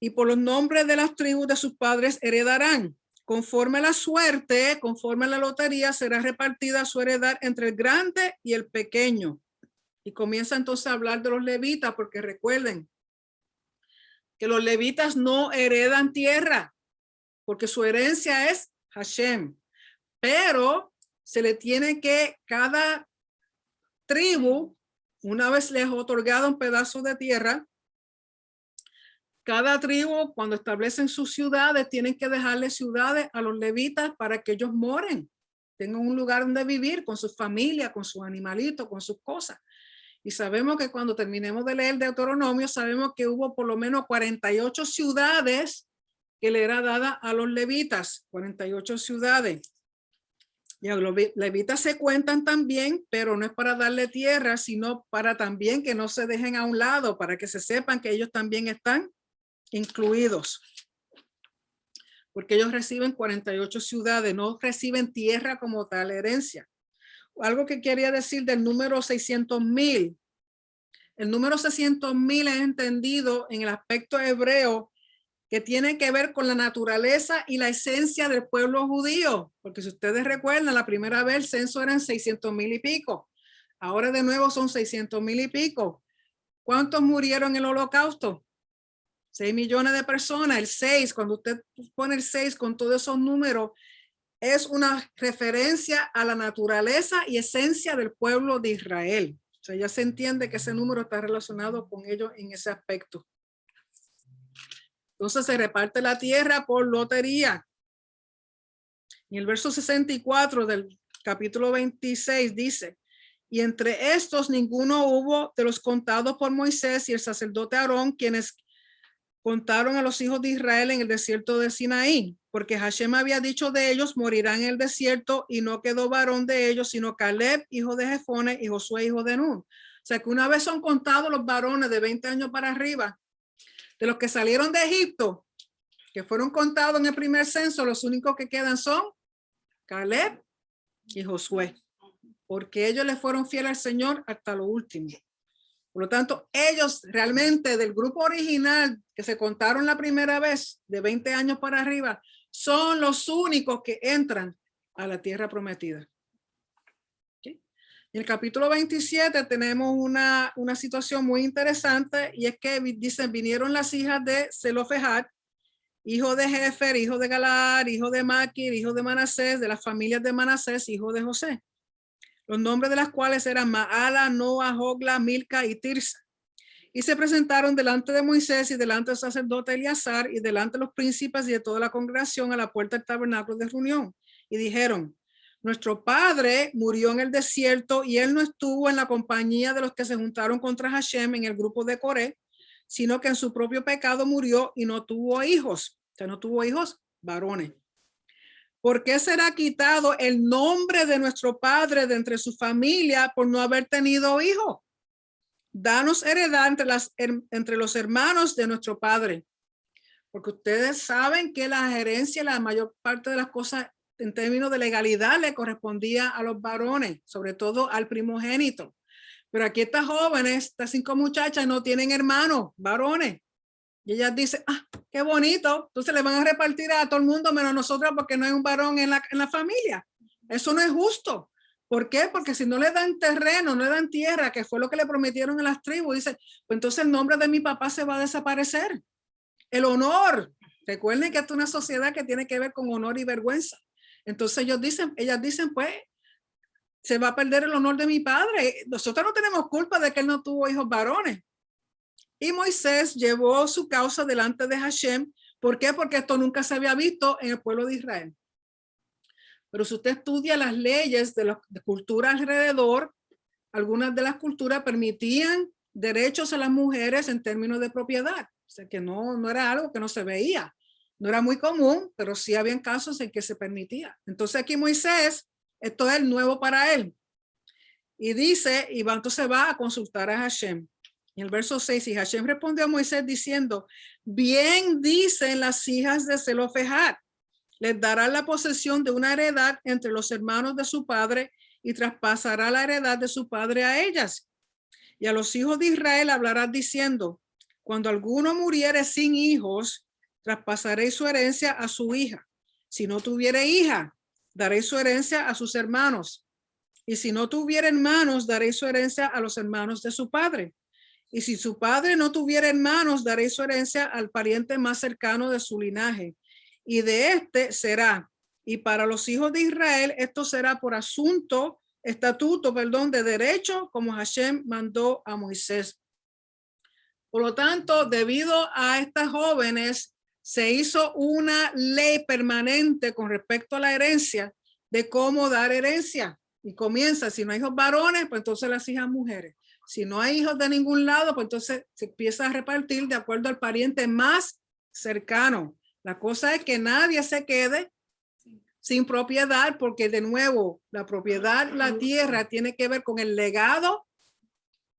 Y por los nombres de las tribus de sus padres heredarán. Conforme a la suerte, conforme a la lotería, será repartida su heredad entre el grande y el pequeño. Y comienza entonces a hablar de los levitas, porque recuerden que los levitas no heredan tierra, porque su herencia es Hashem. Pero se le tiene que, cada tribu, una vez les otorgado un pedazo de tierra, cada tribu, cuando establecen sus ciudades, tienen que dejarle ciudades a los levitas para que ellos moren, tengan un lugar donde vivir con su familia, con sus animalitos, con sus cosas. Y sabemos que cuando terminemos de leer Deuteronomio, sabemos que hubo por lo menos 48 ciudades que le era dada a los levitas, 48 ciudades. Y a los levitas se cuentan también, pero no es para darle tierra, sino para también que no se dejen a un lado, para que se sepan que ellos también están incluidos, porque ellos reciben 48 ciudades, no reciben tierra como tal, herencia. Algo que quería decir del número 600,000. El número 600,000 es entendido en el aspecto hebreo que tiene que ver con la naturaleza y la esencia del pueblo judío, porque si ustedes recuerdan, la primera vez el censo eran 600,000 y pico, ahora de nuevo son 600,000 y pico. ¿Cuántos murieron en el holocausto? 6 millones de personas. El 6, cuando usted pone el 6 con todos esos números, es una referencia a la naturaleza y esencia del pueblo de Israel. O sea, ya se entiende que ese número está relacionado con ellos en ese aspecto. Entonces se reparte la tierra por lotería. En el verso 64 del capítulo 26 dice, y entre estos ninguno hubo de los contados por Moisés y el sacerdote Aarón, quienes contaron a los hijos de Israel en el desierto de Sinaí, porque Hashem había dicho de ellos, morirán en el desierto, y no quedó varón de ellos, sino Caleb, hijo de Jefone, y Josué, hijo de Nun. O sea que una vez son contados los varones de 20 años para arriba, de los que salieron de Egipto, que fueron contados en el primer censo, los únicos que quedan son Caleb y Josué, porque ellos le fueron fieles al Señor hasta lo último. Por lo tanto, ellos realmente del grupo original que se contaron la primera vez de 20 años para arriba, son los únicos que entran a la tierra prometida. ¿Okay? En el capítulo 27 tenemos una situación muy interesante, y es que dicen, vinieron las hijas de Zelofehad, hijo de Jefer, hijo de Galaad, hijo de Maquir, hijo de Manasés, de las familias de Manasés, hijo de José, los nombres de las cuales eran Maala, Noa, Hogla, Milca y Tirsa. Y se presentaron delante de Moisés y delante del sacerdote Eleazar y delante de los príncipes y de toda la congregación a la puerta del tabernáculo de reunión. Y dijeron, nuestro padre murió en el desierto y él no estuvo en la compañía de los que se juntaron contra Hashem en el grupo de Coré, sino que en su propio pecado murió y no tuvo hijos. sea, no tuvo hijos varones. ¿Por qué será quitado el nombre de nuestro padre de entre su familia por no haber tenido hijos? Danos heredad entre los hermanos de nuestro padre. Porque ustedes saben que la herencia, la mayor parte de las cosas en términos de legalidad le correspondía a los varones, sobre todo al primogénito. Pero aquí estas jóvenes, estas 5 muchachas no tienen hermanos varones. Y ellas dicen, qué bonito, entonces le van a repartir a todo el mundo menos a nosotros porque no hay un varón en la familia. Eso no es justo. ¿Por qué? Porque si no le dan terreno, no le dan tierra, que fue lo que le prometieron a las tribus, dice, pues entonces el nombre de mi papá se va a desaparecer. El honor. Recuerden que esto es una sociedad que tiene que ver con honor y vergüenza. Entonces ellas dicen, pues, se va a perder el honor de mi padre. Nosotros no tenemos culpa de que él no tuvo hijos varones. Y Moisés llevó su causa delante de Hashem. ¿Por qué? Porque esto nunca se había visto en el pueblo de Israel. Pero si usted estudia las leyes de la cultura alrededor, algunas de las culturas permitían derechos a las mujeres en términos de propiedad. O sea que no era algo que no se veía. No era muy común, pero sí habían casos en que se permitía. Entonces aquí Moisés, esto es nuevo para él. Y dice, entonces va a consultar a Hashem. En el verso 6, y Hashem respondió a Moisés diciendo, bien dicen las hijas de Zelofehad, les dará la posesión de una heredad entre los hermanos de su padre y traspasará la heredad de su padre a ellas. Y a los hijos de Israel hablarás diciendo, cuando alguno muriere sin hijos, traspasaré su herencia a su hija. Si no tuviere hija, daré su herencia a sus hermanos. Y si no tuviera hermanos, daré su herencia a los hermanos de su padre. Y si su padre no tuviera hermanos, daré su herencia al pariente más cercano de su linaje. Y de este será. Y para los hijos de Israel, esto será por estatuto de derecho, como Hashem mandó a Moisés. Por lo tanto, debido a estas jóvenes, se hizo una ley permanente con respecto a la herencia, de cómo dar herencia. Y comienza, si no hay hijos varones, pues entonces las hijas mujeres. Si no hay hijos de ningún lado, pues entonces se empieza a repartir de acuerdo al pariente más cercano. La cosa es que nadie se quede sin propiedad, porque de nuevo, la propiedad, la tierra, tiene que ver con el legado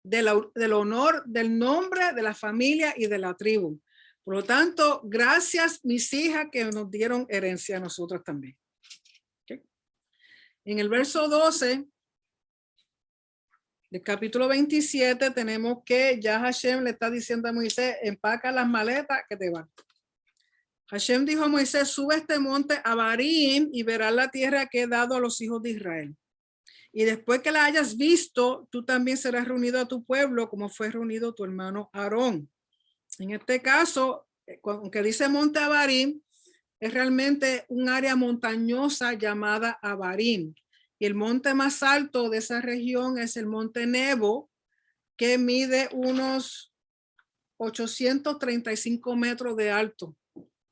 del honor, del nombre, de la familia y de la tribu. Por lo tanto, gracias mis hijas que nos dieron herencia a nosotros también. ¿Okay? En el verso 12 del capítulo 27 tenemos que ya Hashem le está diciendo a Moisés, empaca las maletas que te van. Hashem dijo a Moisés, sube este monte Abarim y verás la tierra que he dado a los hijos de Israel. Y después que la hayas visto, tú también serás reunido a tu pueblo como fue reunido tu hermano Aarón. En este caso, aunque dice monte Abarim, es realmente un área montañosa llamada Abarim. Y el monte más alto de esa región es el monte Nebo, que mide unos 835 metros de alto.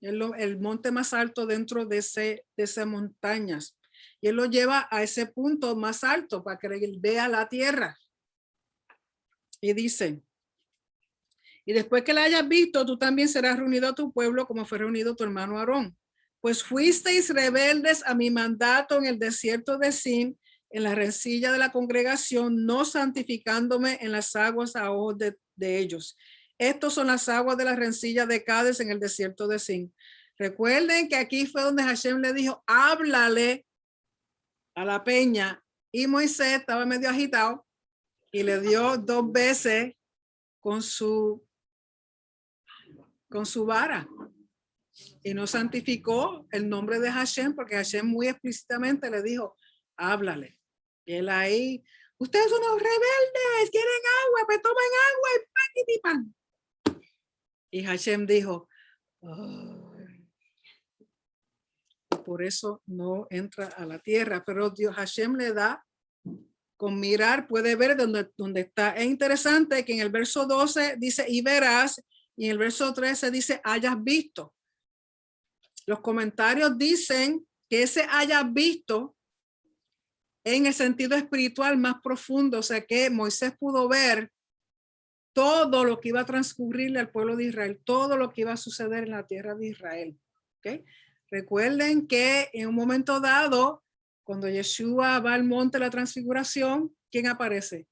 Es el monte más alto dentro de esas montañas. Y él lo lleva a ese punto más alto para que él vea la tierra. Y dice, y después que la hayas visto, tú también serás reunido a tu pueblo como fue reunido tu hermano Aarón. Pues fuisteis rebeldes a mi mandato en el desierto de Sin, en la rencilla de la congregación, no santificándome en las aguas a ojos de ellos. Estos son las aguas de la rencilla de Cades en el desierto de Sin. Recuerden que aquí fue donde Hashem le dijo, háblale a la peña, y Moisés estaba medio agitado y le dio 2 veces con su vara. Y no santificó el nombre de Hashem, porque Hashem muy explícitamente le dijo, háblale. Y él ahí, ustedes son unos rebeldes, quieren agua, pues tomen agua y pan. Y Hashem dijo, oh, por eso no entra a la tierra. Pero Dios, Hashem le da, con mirar puede ver donde está. Es interesante que en el verso 12 dice, y verás, y en el verso 13 dice, hayas visto. Los comentarios dicen que ese hayas visto en el sentido espiritual más profundo, o sea que Moisés pudo ver todo lo que iba a transcurrirle al pueblo de Israel, todo lo que iba a suceder en la tierra de Israel. ¿Okay? Recuerden que en un momento dado, cuando Yeshua va al monte de la transfiguración, ¿quién aparece?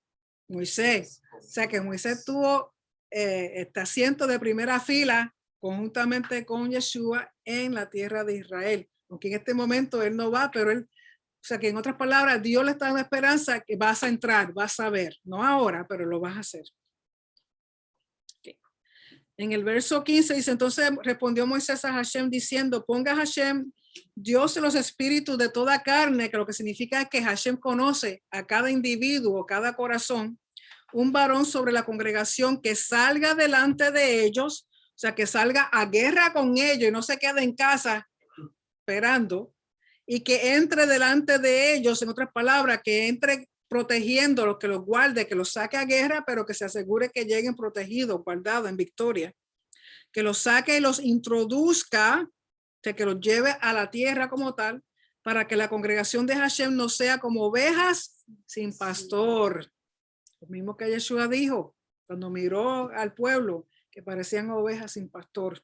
Moisés. O sea que Moisés tuvo este asiento de primera fila conjuntamente con Yeshua en la tierra de Israel. Aunque en este momento él no va, pero él, o sea que en otras palabras, Dios le está dando esperanza que vas a entrar, vas a ver, no ahora, pero lo vas a hacer. Okay. En el verso 15 dice, entonces respondió Moisés a Hashem diciendo, ponga Hashem, Dios de los espíritus de toda carne, que lo que significa es que Hashem conoce a cada individuo, cada corazón, un varón sobre la congregación que salga delante de ellos, o sea, que salga a guerra con ellos y no se quede en casa esperando, y que entre delante de ellos, en otras palabras, que entre protegiendo los que los guarde, que los saque a guerra, pero que se asegure que lleguen protegidos, guardados en victoria, que los saque y los introduzca, que los lleve a la tierra como tal, para que la congregación de Hashem no sea como ovejas sin pastor. Lo mismo que Yeshua dijo cuando miró al pueblo, que parecían ovejas sin pastor.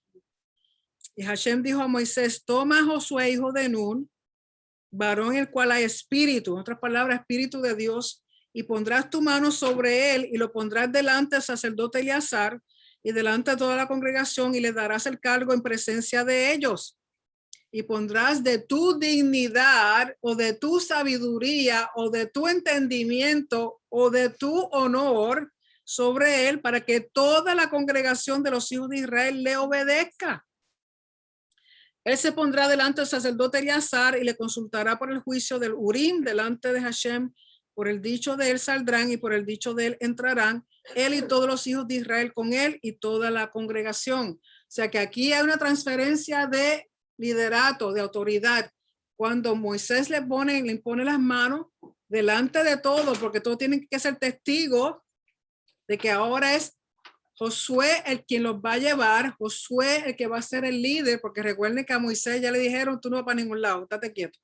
Y Hashem dijo a Moisés, toma a Josué, hijo de Nun, varón el cual hay espíritu, en otras palabras, espíritu de Dios, y pondrás tu mano sobre él y lo pondrás delante del sacerdote Eleazar y delante de toda la congregación y le darás el cargo en presencia de ellos. Y pondrás de tu dignidad o de tu sabiduría o de tu entendimiento o de tu honor sobre él para que toda la congregación de los hijos de Israel le obedezca. Él se pondrá delante del sacerdote Eleazar y le consultará por el juicio del Urim delante de Hashem. Por el dicho de él saldrán y por el dicho de él entrarán, él y todos los hijos de Israel con él y toda la congregación. O sea que aquí hay una transferencia de liderato, de autoridad. Cuando Moisés le impone las manos delante de todos, porque todos tienen que ser testigos de que ahora es Josué el quien los va a llevar, Josué el que va a ser el líder, porque recuerden que a Moisés ya le dijeron, tú no vas para ningún lado, estate quieto.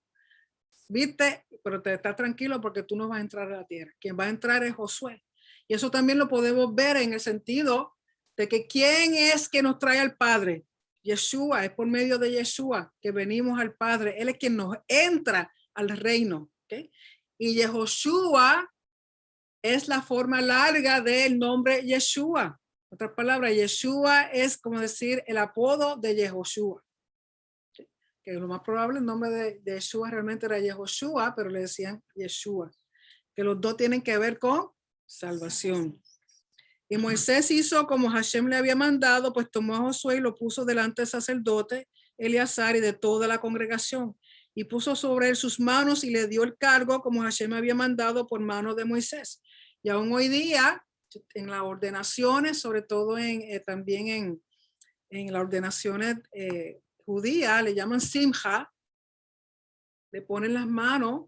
¿Viste? Pero te estás tranquilo porque tú no vas a entrar a la tierra. Quien va a entrar es Josué. Y eso también lo podemos ver en el sentido de que ¿quién es que nos trae al Padre? Yeshua, es por medio de Yeshua que venimos al Padre. Él es quien nos entra al reino. ¿Okay? Y Yehoshua es la forma larga del nombre Yeshua. En otras palabras, Yeshua es como decir el apodo de Yehoshua. Que lo más probable el nombre de Yeshua realmente era Yehoshua, pero le decían Yeshua. Que los dos tienen que ver con salvación. Y Moisés hizo como Hashem le había mandado, pues tomó a Josué y lo puso delante del sacerdote Eleazar y de toda la congregación. Y puso sobre él sus manos y le dio el cargo como Hashem había mandado por mano de Moisés. Y aún hoy día, en las ordenaciones, sobre todo también en las ordenaciones judías, le llaman simja, le ponen las manos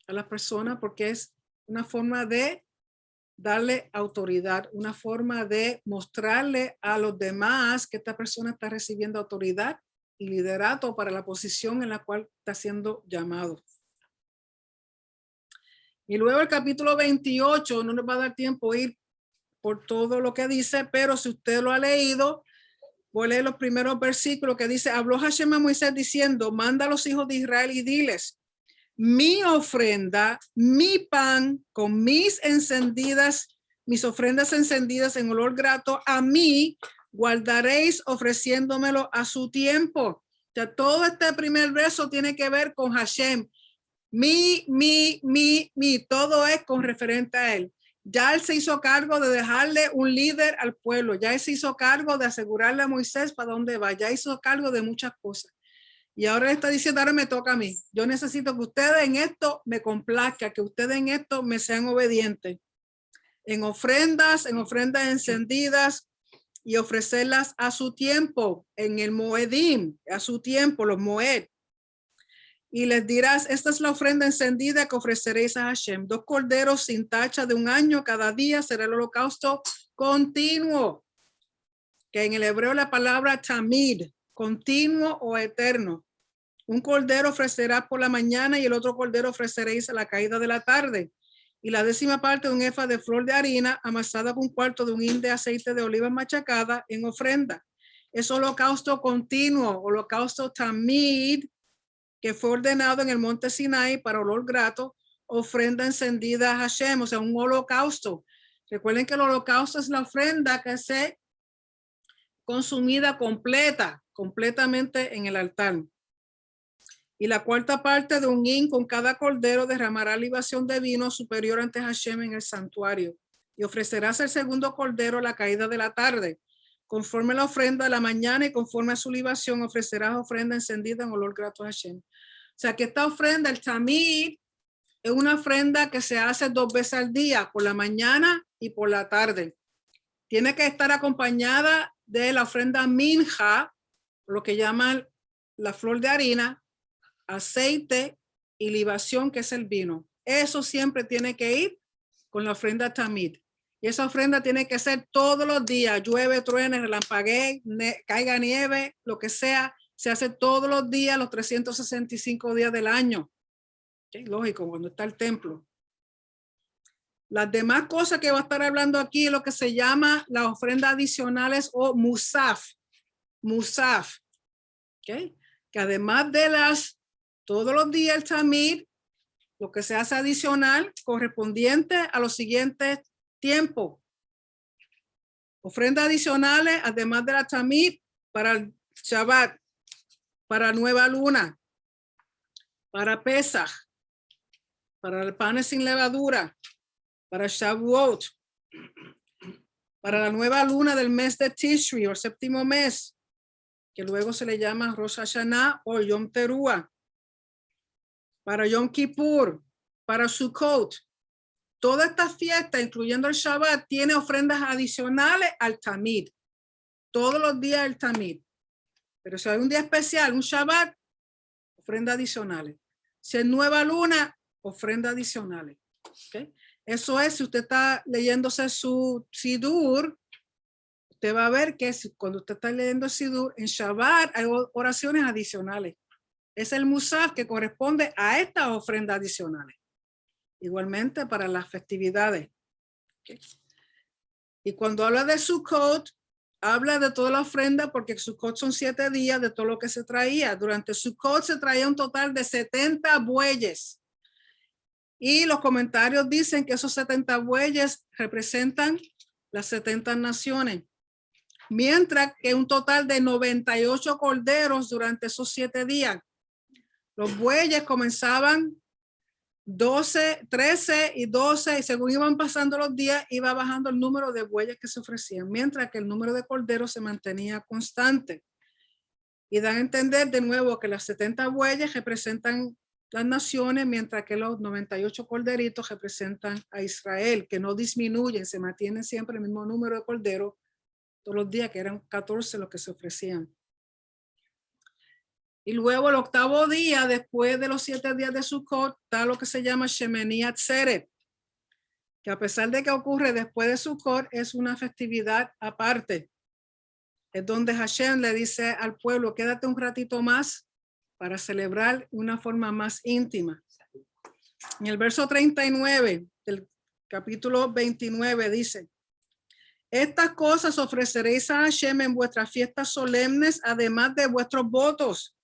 a las personas porque es una forma de darle autoridad, una forma de mostrarle a los demás que esta persona está recibiendo autoridad y liderato para la posición en la cual está siendo llamado. Y luego el capítulo 28, no nos va a dar tiempo ir por todo lo que dice, pero si usted lo ha leído, voy a leer los primeros versículos que dice, habló Hashem a Moisés diciendo, manda a los hijos de Israel y diles, mi ofrenda, mi pan con mis ofrendas encendidas en olor grato a mí, guardaréis ofreciéndomelo a su tiempo. Ya todo este primer verso tiene que ver con Hashem. Mi, todo es con referente a él. Ya él se hizo cargo de dejarle un líder al pueblo. Ya él se hizo cargo de asegurarle a Moisés para dónde va. Ya hizo cargo de muchas cosas. Y ahora está diciendo, ahora me toca a mí. Yo necesito que ustedes en esto me complazcan, que ustedes en esto me sean obedientes. En ofrendas encendidas y ofrecerlas a su tiempo, en el Moedim, a su tiempo, los Moed. Y les dirás, esta es la ofrenda encendida que ofreceréis a Hashem. 2 corderos sin tacha de 1 año cada día será el holocausto continuo. Que en el hebreo la palabra tamid, continuo o eterno. 1 cordero ofrecerá por la mañana y el otro cordero ofreceréis a la caída de la tarde. Y la 10ª parte de 1 efa de flor de harina amasada con 1/4 de un hin de aceite de oliva machacada en ofrenda. es holocausto continuo, holocausto tamid, que fue ordenado en el monte Sinai para olor grato, ofrenda encendida a Hashem, o sea, un holocausto. Recuerden que el holocausto es la ofrenda que se consumida completamente en el altar. Y la cuarta parte de un hin con cada cordero derramará libación de vino superior ante Hashem en el santuario. Y ofrecerás el segundo cordero a la caída de la tarde. Conforme la ofrenda de la mañana y conforme a su libación, ofrecerás ofrenda encendida en olor grato a Hashem. O sea que esta ofrenda, el tamid, es una ofrenda que se hace 2 veces al día, por la mañana y por la tarde. Tiene que estar acompañada de la ofrenda minja, lo que llaman la flor de harina, aceite y libación, que es el vino. Eso siempre tiene que ir con la ofrenda tamid. Y esa ofrenda tiene que ser todos los días, llueve, truene, relampaguee, caiga nieve, lo que sea, se hace todos los días, los 365 días del año. ¿Okay? Lógico, cuando está el templo. Las demás cosas que va a estar hablando aquí es lo que se llama las ofrendas adicionales o musaf. Musaf. ¿Okay? Que además de todos los días el tamid, lo que se hace adicional correspondiente a los siguientes tiempos. Ofrendas adicionales, además de la tamid, para el Shabbat, para nueva luna, para Pesach, para el pan sin levadura, para Shavuot, para la nueva luna del mes de Tishri, o el séptimo mes, que luego se le llama Rosh Hashanah o Yom Teruah, para Yom Kippur, para Sukkot. Toda esta fiesta, incluyendo el Shabbat, tiene ofrendas adicionales al tamid. Todos los días el tamid. Pero si hay un día especial, un Shabbat, ofrendas adicionales. Si es nueva luna, ofrendas adicionales. ¿Okay? Eso es, si usted está leyéndose su Sidur, usted va a ver que cuando usted está leyendo el Sidur, en Shabbat hay oraciones adicionales. Es el musaf que corresponde a estas ofrendas adicionales. Igualmente para las festividades. ¿Okay? Y cuando habla de Sukkot, habla de toda la ofrenda, porque Sukkot son 7 días de todo lo que se traía. Durante Sukkot se traía un total de 70 bueyes. Y los comentarios dicen que esos 70 bueyes representan las 70 naciones. Mientras que un total de 98 corderos durante esos 7 días. Los bueyes comenzaban 12, 13 y 12, y según iban pasando los días, iba bajando el número de bueyes que se ofrecían, mientras que el número de corderos se mantenía constante. Y dan a entender de nuevo que las 70 bueyes representan las naciones, mientras que los 98 corderitos representan a Israel, que no disminuyen, se mantienen siempre el mismo número de corderos todos los días, que eran 14 los que se ofrecían. Y luego el octavo día, después de los 7 días de Sukkot, está lo que se llama Shemini Atzeret, que a pesar de que ocurre después de Sukkot, es una festividad aparte. Es donde Hashem le dice al pueblo, quédate un ratito más para celebrar de una forma más íntima. En el verso 39 del capítulo 29 dice, estas cosas ofreceréis a Hashem en vuestras fiestas solemnes, además de vuestros votos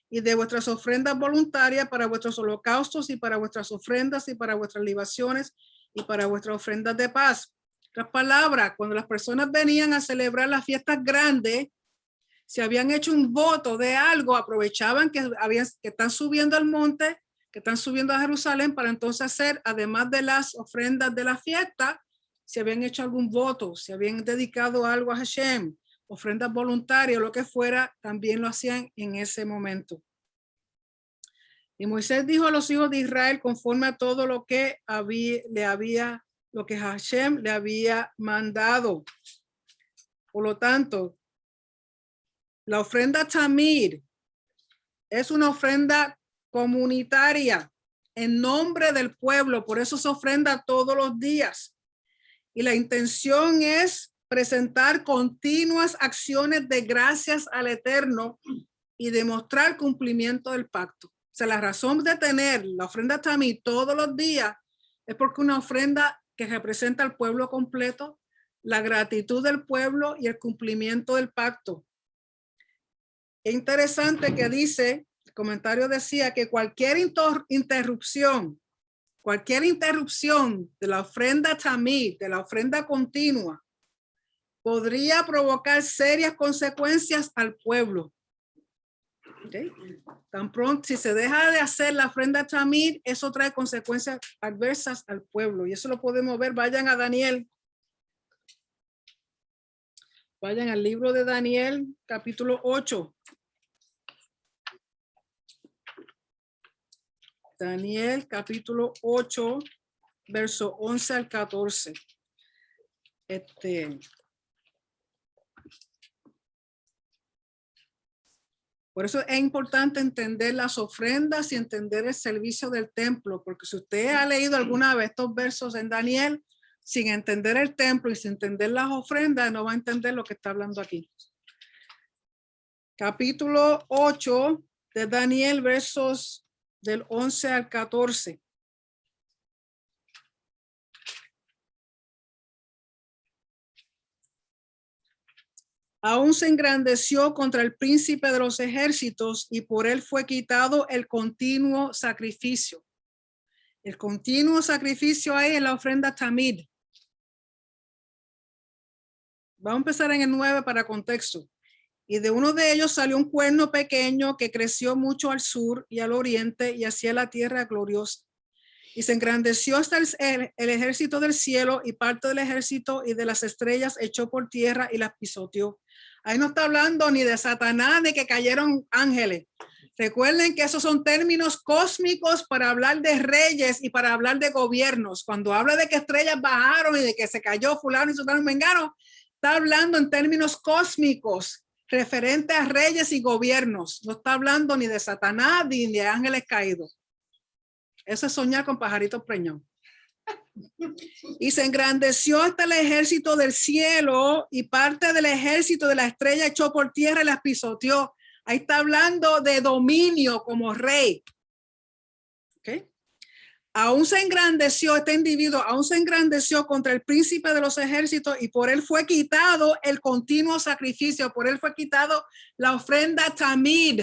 y de vuestras ofrendas voluntarias para vuestros holocaustos y para vuestras ofrendas y para vuestras libaciones y para vuestras ofrendas de paz. Otras palabras, cuando las personas venían a celebrar las fiestas grandes, si habían hecho un voto de algo, aprovechaban que están subiendo al monte, que están subiendo a Jerusalén para entonces hacer, además de las ofrendas de la fiesta, si habían hecho algún voto, si habían dedicado algo a Hashem, ofrendas voluntarias, lo que fuera, también lo hacían en ese momento. Y Moisés dijo a los hijos de Israel conforme a todo lo que lo que Hashem le había mandado. Por lo tanto, la ofrenda tamid es una ofrenda comunitaria en nombre del pueblo, por eso se ofrenda todos los días. Y la intención es presentar continuas acciones de gracias al Eterno y demostrar cumplimiento del pacto. O sea, la razón de tener la ofrenda tamid todos los días es porque una ofrenda que representa al pueblo completo, la gratitud del pueblo y el cumplimiento del pacto. Es interesante que dice, el comentario decía que cualquier interrupción de la ofrenda tamid, de la ofrenda continua, podría provocar serias consecuencias al pueblo. ¿Okay? Tan pronto, si se deja de hacer la ofrenda tamid, eso trae consecuencias adversas al pueblo. Y eso lo podemos ver. Vayan a Daniel. Vayan al libro de Daniel, capítulo 8. Daniel, capítulo 8, verso 11 al 14. Por eso es importante entender las ofrendas y entender el servicio del templo, porque si usted ha leído alguna vez estos versos en Daniel, sin entender el templo y sin entender las ofrendas, no va a entender lo que está hablando aquí. Capítulo 8 de Daniel, versos del 11 al 14. Aún se engrandeció contra el príncipe de los ejércitos y por él fue quitado el continuo sacrificio. El continuo sacrificio ahí es la ofrenda tamid. Vamos a empezar en el 9 para contexto. Y de uno de ellos salió un cuerno pequeño que creció mucho al sur y al oriente y hacia la tierra gloriosa. Y se engrandeció hasta el ejército del cielo y parte del ejército y de las estrellas echó por tierra y las pisoteó. Ahí no está hablando ni de Satanás ni que cayeron ángeles. Recuerden que esos son términos cósmicos para hablar de reyes y para hablar de gobiernos. Cuando habla de que estrellas bajaron y de que se cayó fulano y sultano y mengano, está hablando en términos cósmicos referente a reyes y gobiernos. No está hablando ni de Satanás ni de ángeles caídos. Eso es soñar con pajaritos preñados. Y se engrandeció hasta el ejército del cielo y parte del ejército de la estrella echó por tierra y las pisoteó. Ahí está hablando de dominio como rey. ¿Okay? Aún se engrandeció este individuo, aún se engrandeció contra el príncipe de los ejércitos y por él fue quitado el continuo sacrificio, por él fue quitado la ofrenda tamid.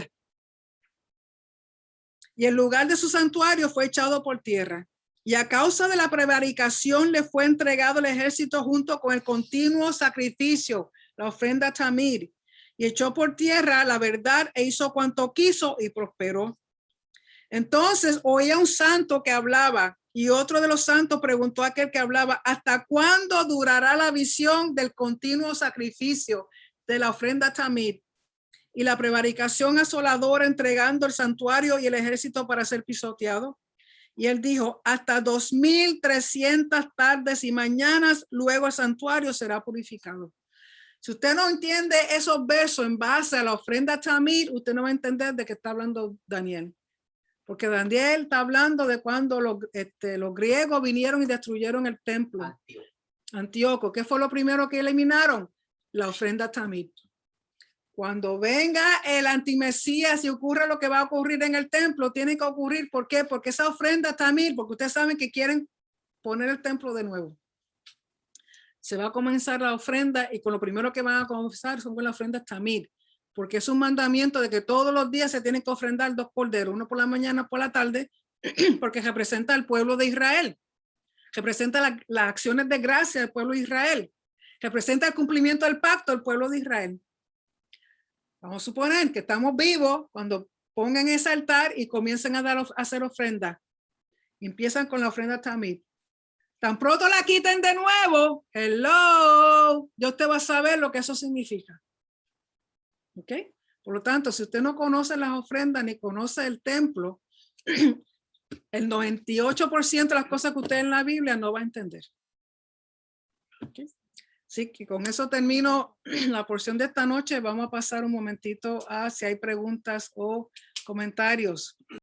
Y el lugar de su santuario fue echado por tierra. Y a causa de la prevaricación le fue entregado el ejército junto con el continuo sacrificio, la ofrenda tamid. Y echó por tierra la verdad e hizo cuanto quiso y prosperó. Entonces oía un santo que hablaba y otro de los santos preguntó a aquel que hablaba, ¿hasta cuándo durará la visión del continuo sacrificio de la ofrenda tamid? Y la prevaricación asoladora entregando el santuario y el ejército para ser pisoteado. Y él dijo, hasta 2300 tardes y mañanas, luego el santuario será purificado. Si usted no entiende esos versos en base a la ofrenda tamid, usted no va a entender de qué está hablando Daniel. Porque Daniel está hablando de cuando los griegos vinieron y destruyeron el templo. Antíoco. ¿Qué fue lo primero que eliminaron? La ofrenda tamid. Cuando venga el antimesías y ocurra lo que va a ocurrir en el templo, tiene que ocurrir. ¿Por qué? Porque esa ofrenda tamid, porque ustedes saben que quieren poner el templo de nuevo. Se va a comenzar la ofrenda y con lo primero que van a comenzar son con la ofrenda tamid, porque es un mandamiento de que todos los días se tienen que ofrendar 2 corderos, uno por la mañana, por la tarde, porque representa al pueblo de Israel, representa las acciones de gracia del pueblo de Israel, representa el cumplimiento del pacto del pueblo de Israel. Vamos a suponer que estamos vivos cuando pongan ese altar y comiencen a hacer ofrenda. Empiezan con la ofrenda tamid. Tan pronto la quiten de nuevo, hello, yo te va a saber lo que eso significa. ¿Ok? Por lo tanto, si usted no conoce las ofrendas ni conoce el templo, el 98% de las cosas que usted en la Biblia no va a entender. ¿Okay? Así que con eso termino la porción de esta noche. Vamos a pasar un momentito a si hay preguntas o comentarios.